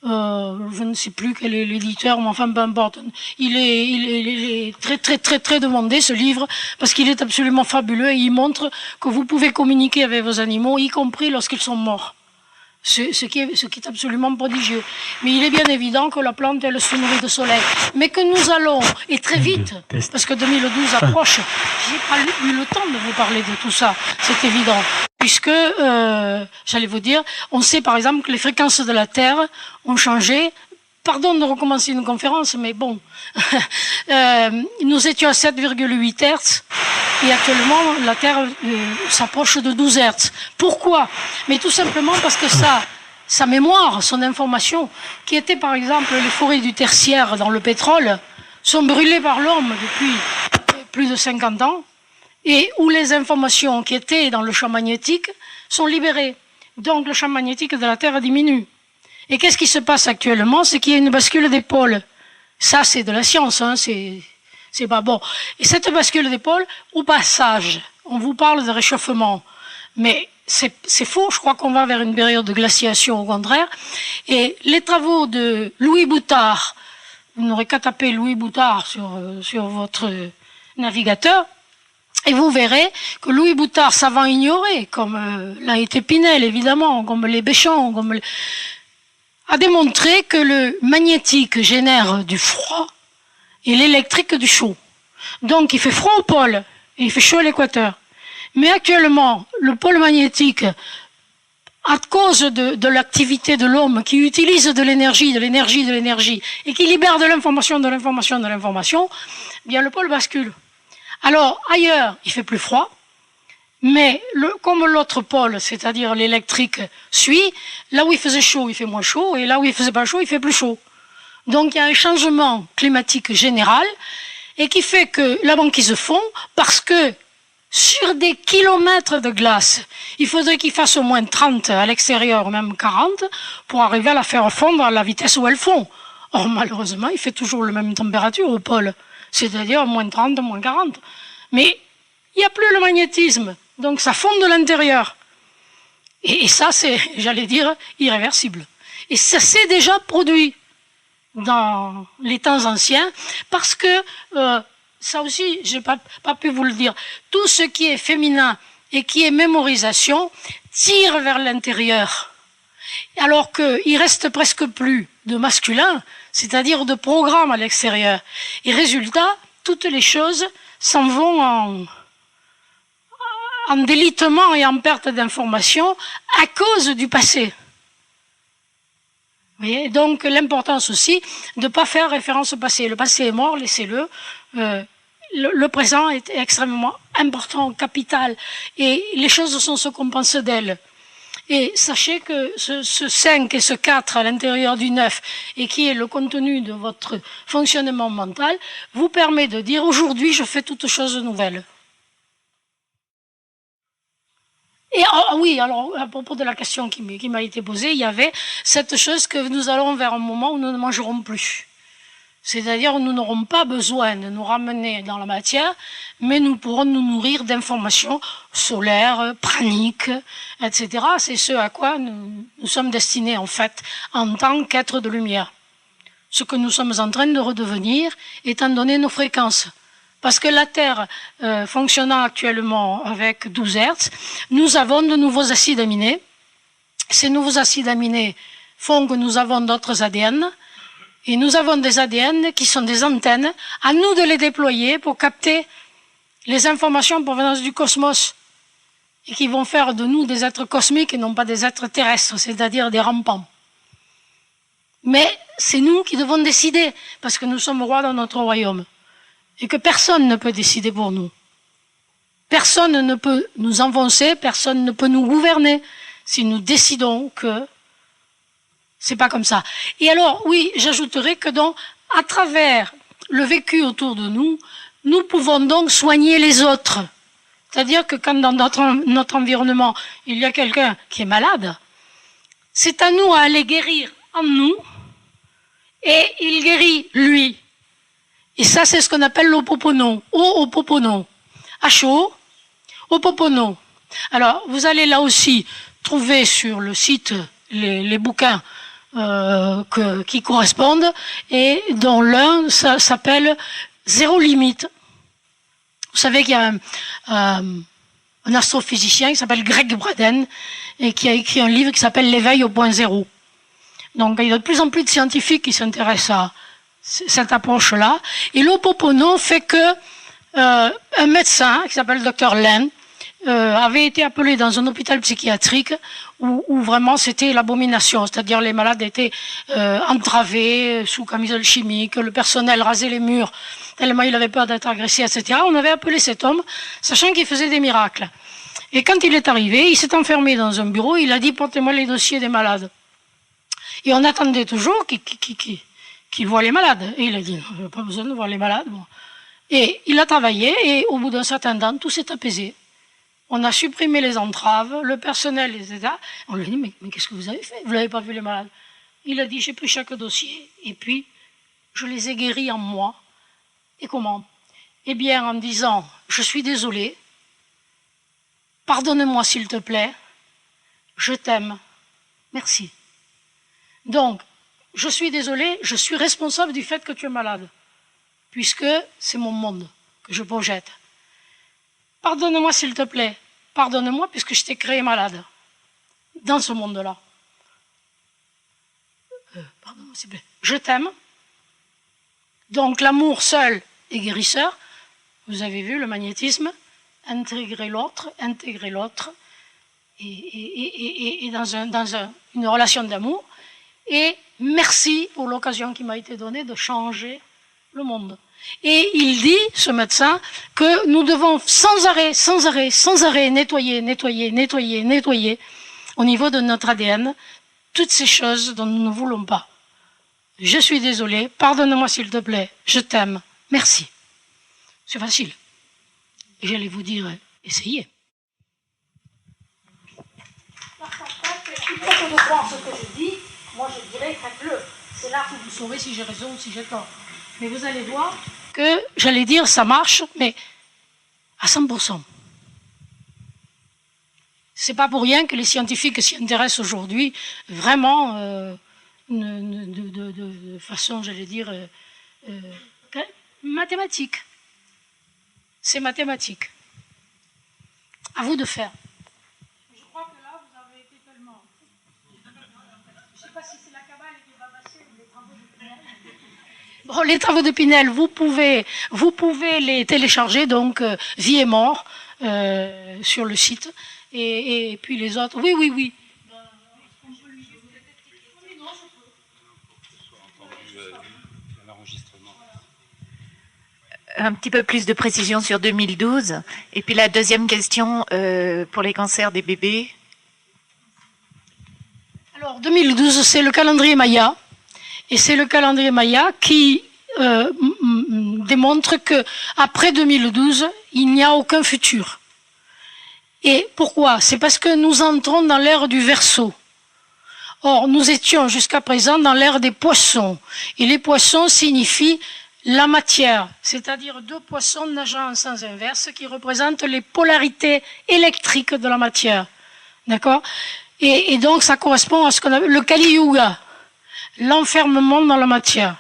Je ne sais plus quel est l'éditeur, mais enfin peu importe. Il est très demandé, ce livre, parce qu'il est absolument fabuleux et il montre que vous pouvez communiquer avec vos animaux, y compris lorsqu'ils sont morts. Ce qui est absolument prodigieux. Mais il est bien évident que la plante, elle se nourrit de soleil. Mais que nous allons, et très vite, parce que 2012 approche, j'ai pas eu le temps de vous parler de tout ça, c'est évident. Puisque, j'allais vous dire, on sait par exemple que les fréquences de la Terre ont changé. Pardon de recommencer une conférence, mais bon. Nous étions à 7,8 Hz. Et actuellement, la Terre s'approche de 12 Hz. Pourquoi? Mais tout simplement parce que sa mémoire, son information, qui était par exemple les forêts du tertiaire dans le pétrole, sont brûlées par l'homme depuis plus de 50 ans, et où les informations qui étaient dans le champ magnétique sont libérées. Donc le champ magnétique de la Terre diminue. Et qu'est-ce qui se passe actuellement? C'est qu'il y a une bascule des pôles. Ça, c'est de la science, hein, c'est pas bon. Et cette bascule des pôles, au passage, on vous parle de réchauffement, mais c'est faux, je crois qu'on va vers une période de glaciation au contraire. Et les travaux de Louis Boutard, vous n'aurez qu'à taper Louis Boutard sur votre navigateur, et vous verrez que Louis Boutard, savant ignoré, comme l'a été Pinel évidemment, comme les Béchamp, a démontré que le magnétique génère du froid et l'électrique du chaud. Donc il fait froid au pôle et il fait chaud à l'équateur. Mais actuellement, le pôle magnétique, à cause de l'activité de l'homme qui utilise de l'énergie, et qui libère de l'information, bien le pôle bascule. Alors ailleurs, il fait plus froid, mais comme l'autre pôle, c'est-à-dire l'électrique, suit, là où il faisait chaud, il fait moins chaud, et là où il faisait pas chaud, il fait plus chaud. Donc il y a un changement climatique général, et qui fait que la banquise fond, parce que sur des kilomètres de glace, il faudrait qu'il fasse au moins 30 à l'extérieur, même 40, pour arriver à la faire fondre à la vitesse où elle fond. Or, malheureusement, il fait toujours la même température au pôle, c'est-à-dire moins 30, moins 40. Mais il n'y a plus le magnétisme, donc ça fond de l'intérieur. Et ça, c'est, j'allais dire, irréversible. Et ça s'est déjà produit dans les temps anciens, parce que ça aussi, j'ai pas pu vous le dire, tout ce qui est féminin et qui est mémorisation tire vers l'intérieur, alors qu'il reste presque plus de masculin, c'est-à-dire de programme à l'extérieur. Et résultat, toutes les choses s'en vont en délitement et en perte d'information à cause du passé. Vous voyez, donc l'importance aussi de ne pas faire référence au passé. Le passé est mort, laissez-le. Le présent est extrêmement important, capital. Et les choses sont ce qu'on pense d'elles. Et sachez que ce 5 et ce 4 à l'intérieur du 9, et qui est le contenu de votre fonctionnement mental, vous permet de dire aujourd'hui je fais toute chose nouvelle. Et oui, alors à propos de la question qui m'a été posée, il y avait cette chose que nous allons vers un moment où nous ne mangerons plus. C'est-à-dire où nous n'aurons pas besoin de nous ramener dans la matière, mais nous pourrons nous nourrir d'informations solaires, praniques, etc. C'est ce à quoi nous sommes destinés en fait, en tant qu'êtres de lumière. Ce que nous sommes en train de redevenir, étant donné nos fréquences. Parce que la Terre, fonctionnant actuellement avec 12 Hertz, nous avons de nouveaux acides aminés. Ces nouveaux acides aminés font que nous avons d'autres ADN. Et nous avons des ADN qui sont des antennes. À nous de les déployer pour capter les informations provenant du cosmos. Et qui vont faire de nous des êtres cosmiques et non pas des êtres terrestres, c'est-à-dire des rampants. Mais c'est nous qui devons décider, parce que nous sommes rois dans notre royaume. Et que personne ne peut décider pour nous. Personne ne peut nous enfoncer, personne ne peut nous gouverner si nous décidons que c'est pas comme ça. Et alors, oui, j'ajouterais que donc, à travers le vécu autour de nous, nous pouvons donc soigner les autres. C'est-à-dire que quand dans notre environnement, il y a quelqu'un qui est malade, c'est à nous à aller guérir en nous, et il guérit lui. Et ça, c'est ce qu'on appelle l'Ho'oponopono. Ho'oponopono. H-O, Ho'oponopono. Alors, vous allez là aussi trouver sur le site les bouquins qui correspondent, et dont l'un s'appelle Zéro limite. Vous savez qu'il y a un astrophysicien qui s'appelle Greg Braden, et qui a écrit un livre qui s'appelle L'éveil au point zéro. Donc, il y a de plus en plus de scientifiques qui s'intéressent à cette approche-là. Et l'Ho'oponopono fait que un médecin qui s'appelle Dr Len avait été appelé dans un hôpital psychiatrique où vraiment c'était l'abomination, c'est-à-dire les malades étaient entravés sous camisole chimique, le personnel rasait les murs tellement il avait peur d'être agressé, etc. On avait appelé cet homme, sachant qu'il faisait des miracles. Et quand il est arrivé, il s'est enfermé dans un bureau, il a dit « Portez-moi les dossiers des malades ». Et on attendait toujours qu'il voit les malades. Et il a dit, je n'ai pas besoin de voir les malades. Bon. Et il a travaillé, et au bout d'un certain temps, tout s'est apaisé. On a supprimé les entraves, le personnel, etc. On lui a dit, mais qu'est-ce que vous avez fait? Vous n'avez pas vu les malades? Il a dit, j'ai pris chaque dossier, et puis, je les ai guéris en moi. Et comment? Eh bien, en disant, je suis désolé, pardonne-moi s'il te plaît, je t'aime, merci. Donc, je suis désolé, je suis responsable du fait que tu es malade, puisque c'est mon monde que je projette. Pardonne-moi s'il te plaît, pardonne-moi puisque je t'ai créé malade, dans ce monde-là. Pardonne-moi s'il te plaît, je t'aime, Donc l'amour seul est guérisseur. Vous avez vu le magnétisme, intégrer l'autre, et dans une relation d'amour. Et merci pour l'occasion qui m'a été donnée de changer le monde. Et il dit, ce médecin, que nous devons sans arrêt nettoyer au niveau de notre ADN toutes ces choses dont nous ne voulons pas. Je suis désolée, pardonne-moi s'il te plaît, je t'aime, merci. C'est facile. Et j'allais vous dire, essayez. Il faut que je croire ce que je dis, moi je dirais, faites-le. C'est là que vous saurez si j'ai raison ou si j'ai tort. Mais vous allez voir que, j'allais dire, ça marche, mais à 100%. C'est pas pour rien que les scientifiques s'y intéressent aujourd'hui, vraiment, de façon, j'allais dire, mathématique. C'est mathématique. À vous de faire. Je crois que là, vous avez été tellement... Je ne sais pas si c'est la cabale qui va passer ou les travaux de Pinel. Bon, les travaux de Pinel, vous pouvez les télécharger, donc, Vie et mort, sur le site. Et puis les autres, oui. Un petit peu plus de précision sur 2012. Et puis la deuxième question pour les cancers des bébés. Alors 2012, c'est le calendrier Maya. Et c'est le calendrier Maya qui démontre que après 2012, il n'y a aucun futur. Et pourquoi? C'est parce que nous entrons dans l'ère du Verseau. Or, nous étions jusqu'à présent dans l'ère des poissons. Et les poissons signifient la matière, c'est-à-dire deux poissons nageant en sens inverse qui représentent les polarités électriques de la matière. D'accord? Et donc, ça correspond à ce qu'on appelle le Kali Yuga, l'enfermement dans la matière.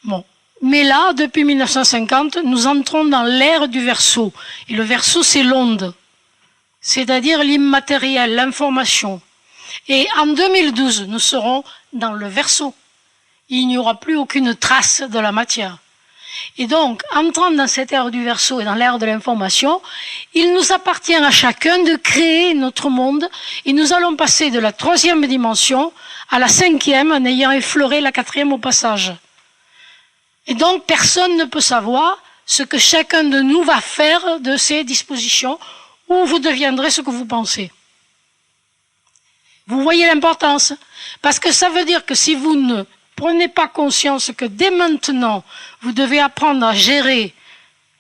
Bon. Mais là, depuis 1950, nous entrons dans l'ère du Verseau. Et le Verseau, c'est l'onde. C'est-à-dire l'immatériel, l'information. Et en 2012, nous serons dans le Verseau. Il n'y aura plus aucune trace de la matière. Et donc, entrant dans cette ère du Verseau et dans l'ère de l'information, il nous appartient à chacun de créer notre monde et nous allons passer de la 3e dimension à la 5e en ayant effleuré la 4e au passage. Et donc, personne ne peut savoir ce que chacun de nous va faire de ces dispositions ou vous deviendrez ce que vous pensez. Vous voyez l'importance? Parce que ça veut dire que si vous ne prenez pas conscience que dès maintenant, vous devez apprendre à gérer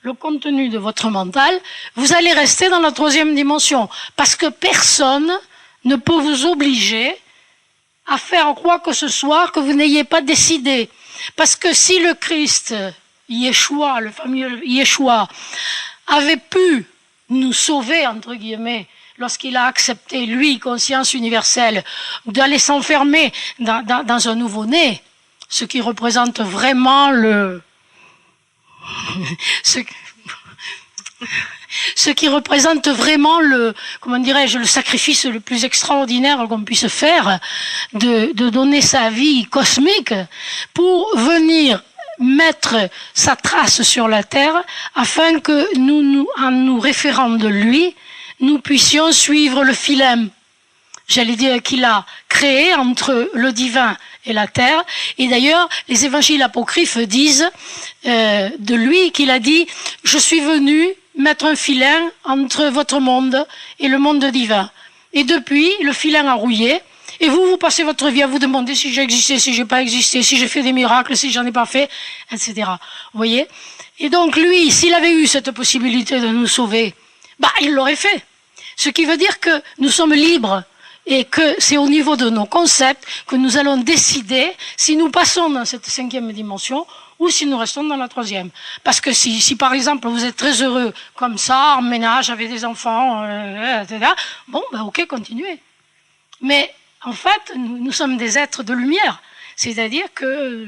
le contenu de votre mental, vous allez rester dans la 3e dimension. Parce que personne ne peut vous obliger à faire quoi que ce soit que vous n'ayez pas décidé. Parce que si le Christ, Yeshua, le fameux Yeshua, avait pu nous sauver, entre guillemets, lorsqu'il a accepté, lui, conscience universelle, d'aller s'enfermer dans un nouveau-né, ce qui représente vraiment ce qui représente vraiment comment dirais-je, le sacrifice le plus extraordinaire qu'on puisse faire, de donner sa vie cosmique pour venir mettre sa trace sur la terre afin que nous, en nous référant de lui, nous puissions suivre le phylème, j'allais dire, qu'il a créé entre le divin et la terre. Et d'ailleurs, les évangiles apocryphes disent de lui qu'il a dit « Je suis venu mettre un filin entre votre monde et le monde divin. » Et depuis, le filin a rouillé. Et vous passez votre vie à vous demander si j'ai existé, si j'ai pas existé, si j'ai fait des miracles, si j'en ai pas fait, etc. Vous voyez? Et donc lui, s'il avait eu cette possibilité de nous sauver, il l'aurait fait. Ce qui veut dire que nous sommes libres et que c'est au niveau de nos concepts que nous allons décider si nous passons dans cette 5e dimension ou si nous restons dans la 3e. Parce que si par exemple vous êtes très heureux comme ça, en ménage, avec des enfants, etc., ok, continuez. Mais en fait, nous sommes des êtres de lumière. C'est-à-dire que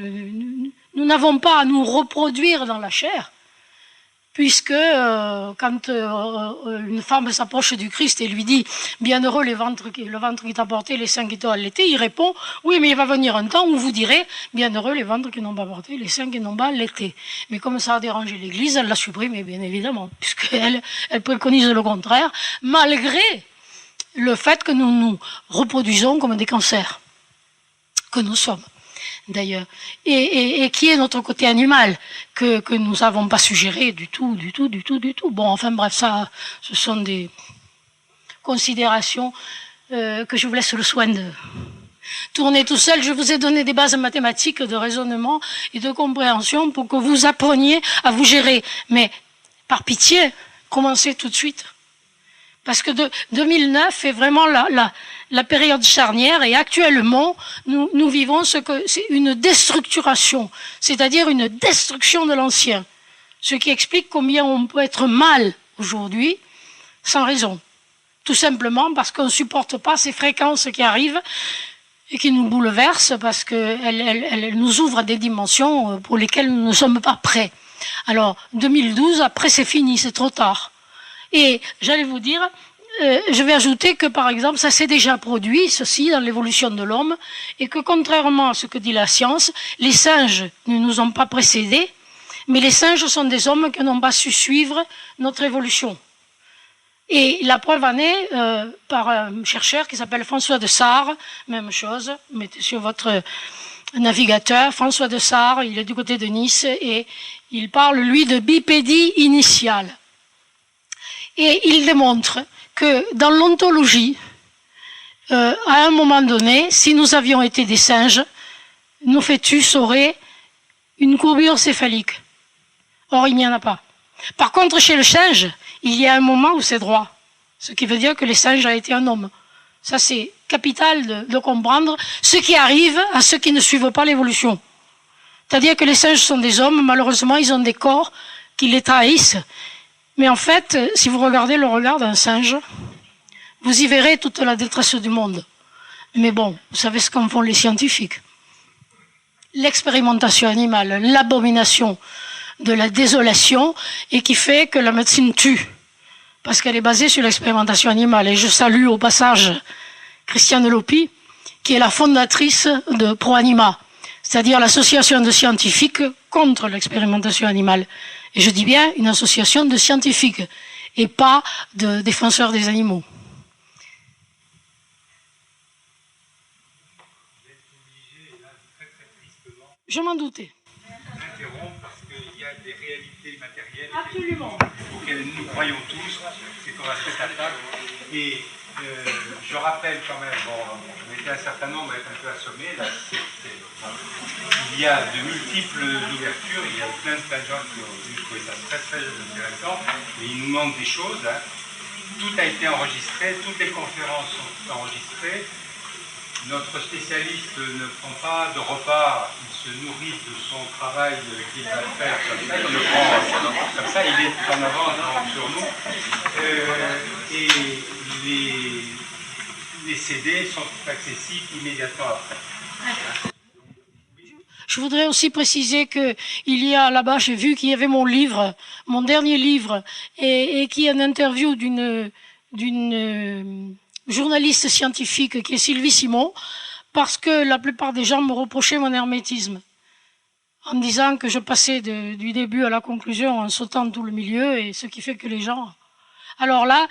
nous n'avons pas à nous reproduire dans la chair. puisque quand une femme s'approche du Christ et lui dit « Bienheureux le ventre qui t'a porté, les seins qui t'ont allaité », il répond « Oui, mais il va venir un temps où vous direz « Bienheureux les ventres qui n'ont pas porté, les seins qui n'ont pas allaité ». Mais comme ça a dérangé l'Église, elle l'a supprimé, bien évidemment, puisqu'elle préconise le contraire, malgré le fait que nous nous reproduisons comme des cancers, que nous sommes. D'ailleurs, et qui est notre côté animal, que nous n'avons pas suggéré du tout. Bon, enfin bref, ça, ce sont des considérations que je vous laisse le soin de tourner tout seul. Je vous ai donné des bases mathématiques de raisonnement et de compréhension pour que vous appreniez à vous gérer. Mais, par pitié, commencez tout de suite. Parce que 2009 est vraiment la période charnière et actuellement, nous vivons c'est une déstructuration, c'est-à-dire une destruction de l'ancien. Ce qui explique combien on peut être mal aujourd'hui, sans raison. Tout simplement parce qu'on ne supporte pas ces fréquences qui arrivent et qui nous bouleversent parce qu'elles nous ouvrent à des dimensions pour lesquelles nous ne sommes pas prêts. Alors, 2012, après c'est fini, c'est trop tard. Et j'allais vous dire, je vais ajouter que par exemple, ça s'est déjà produit, ceci, dans l'évolution de l'homme, et que contrairement à ce que dit la science, les singes ne nous ont pas précédés, mais les singes sont des hommes qui n'ont pas su suivre notre évolution. Et la preuve en est par un chercheur qui s'appelle François de Sales, même chose, mettez sur votre navigateur, François de Sales, il est du côté de Nice, et il parle, lui, de bipédie initiale. Et il démontre que dans l'ontologie, à un moment donné, si nous avions été des singes, nos fœtus auraient une courbure céphalique. Or, il n'y en a pas. Par contre, chez le singe, il y a un moment où c'est droit. Ce qui veut dire que le singe a été un homme. Ça, c'est capital de comprendre ce qui arrive à ceux qui ne suivent pas l'évolution. C'est-à-dire que les singes sont des hommes, malheureusement, ils ont des corps qui les trahissent. Mais en fait, si vous regardez le regard d'un singe, vous y verrez toute la détresse du monde. Mais bon, vous savez ce qu'en font les scientifiques. L'expérimentation animale, l'abomination de la désolation, et qui fait que la médecine tue. Parce qu'elle est basée sur l'expérimentation animale. Et je salue au passage Christiane Lopy, qui est la fondatrice de ProAnima, c'est-à-dire l'association de scientifiques contre l'expérimentation animale. Et je dis bien une association de scientifiques et pas de défenseurs des animaux. Je m'en doutais. J'interromps parce qu'il y a des réalités matérielles Absolument. auxquelles nous croyons tous, c'est qu'on va se mettre à table. Et je rappelle quand même, bon, on était un certain nombre à être un peu assommés, là, il y a de multiples ouvertures, il y a plein de gens qui ont dû trouver ça très très intéressant, mais il nous manque des choses. Hein. Tout a été enregistré, toutes les conférences sont enregistrées. Notre spécialiste ne prend pas de repas, il se nourrit de son travail qu'il va faire comme ça, il le prend comme ça, il est en avance sur nous. Et les CD sont accessibles immédiatement après. Je voudrais aussi préciser que il y a là-bas, j'ai vu qu'il y avait mon livre, mon dernier livre, et qu'il y a une interview d'une journaliste scientifique qui est Sylvie Simon, parce que la plupart des gens me reprochaient mon hermétisme, en disant que je passais du début à la conclusion en sautant tout le milieu, et ce qui fait que les gens... Alors là,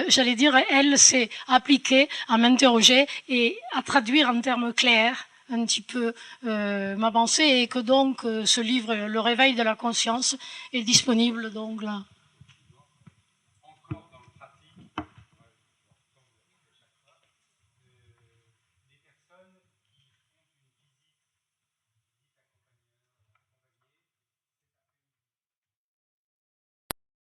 j'allais dire, elle s'est appliquée à m'interroger et à traduire en termes clairs un petit peu ma pensée, et que donc ce livre, Le réveil de la conscience, est disponible donc là.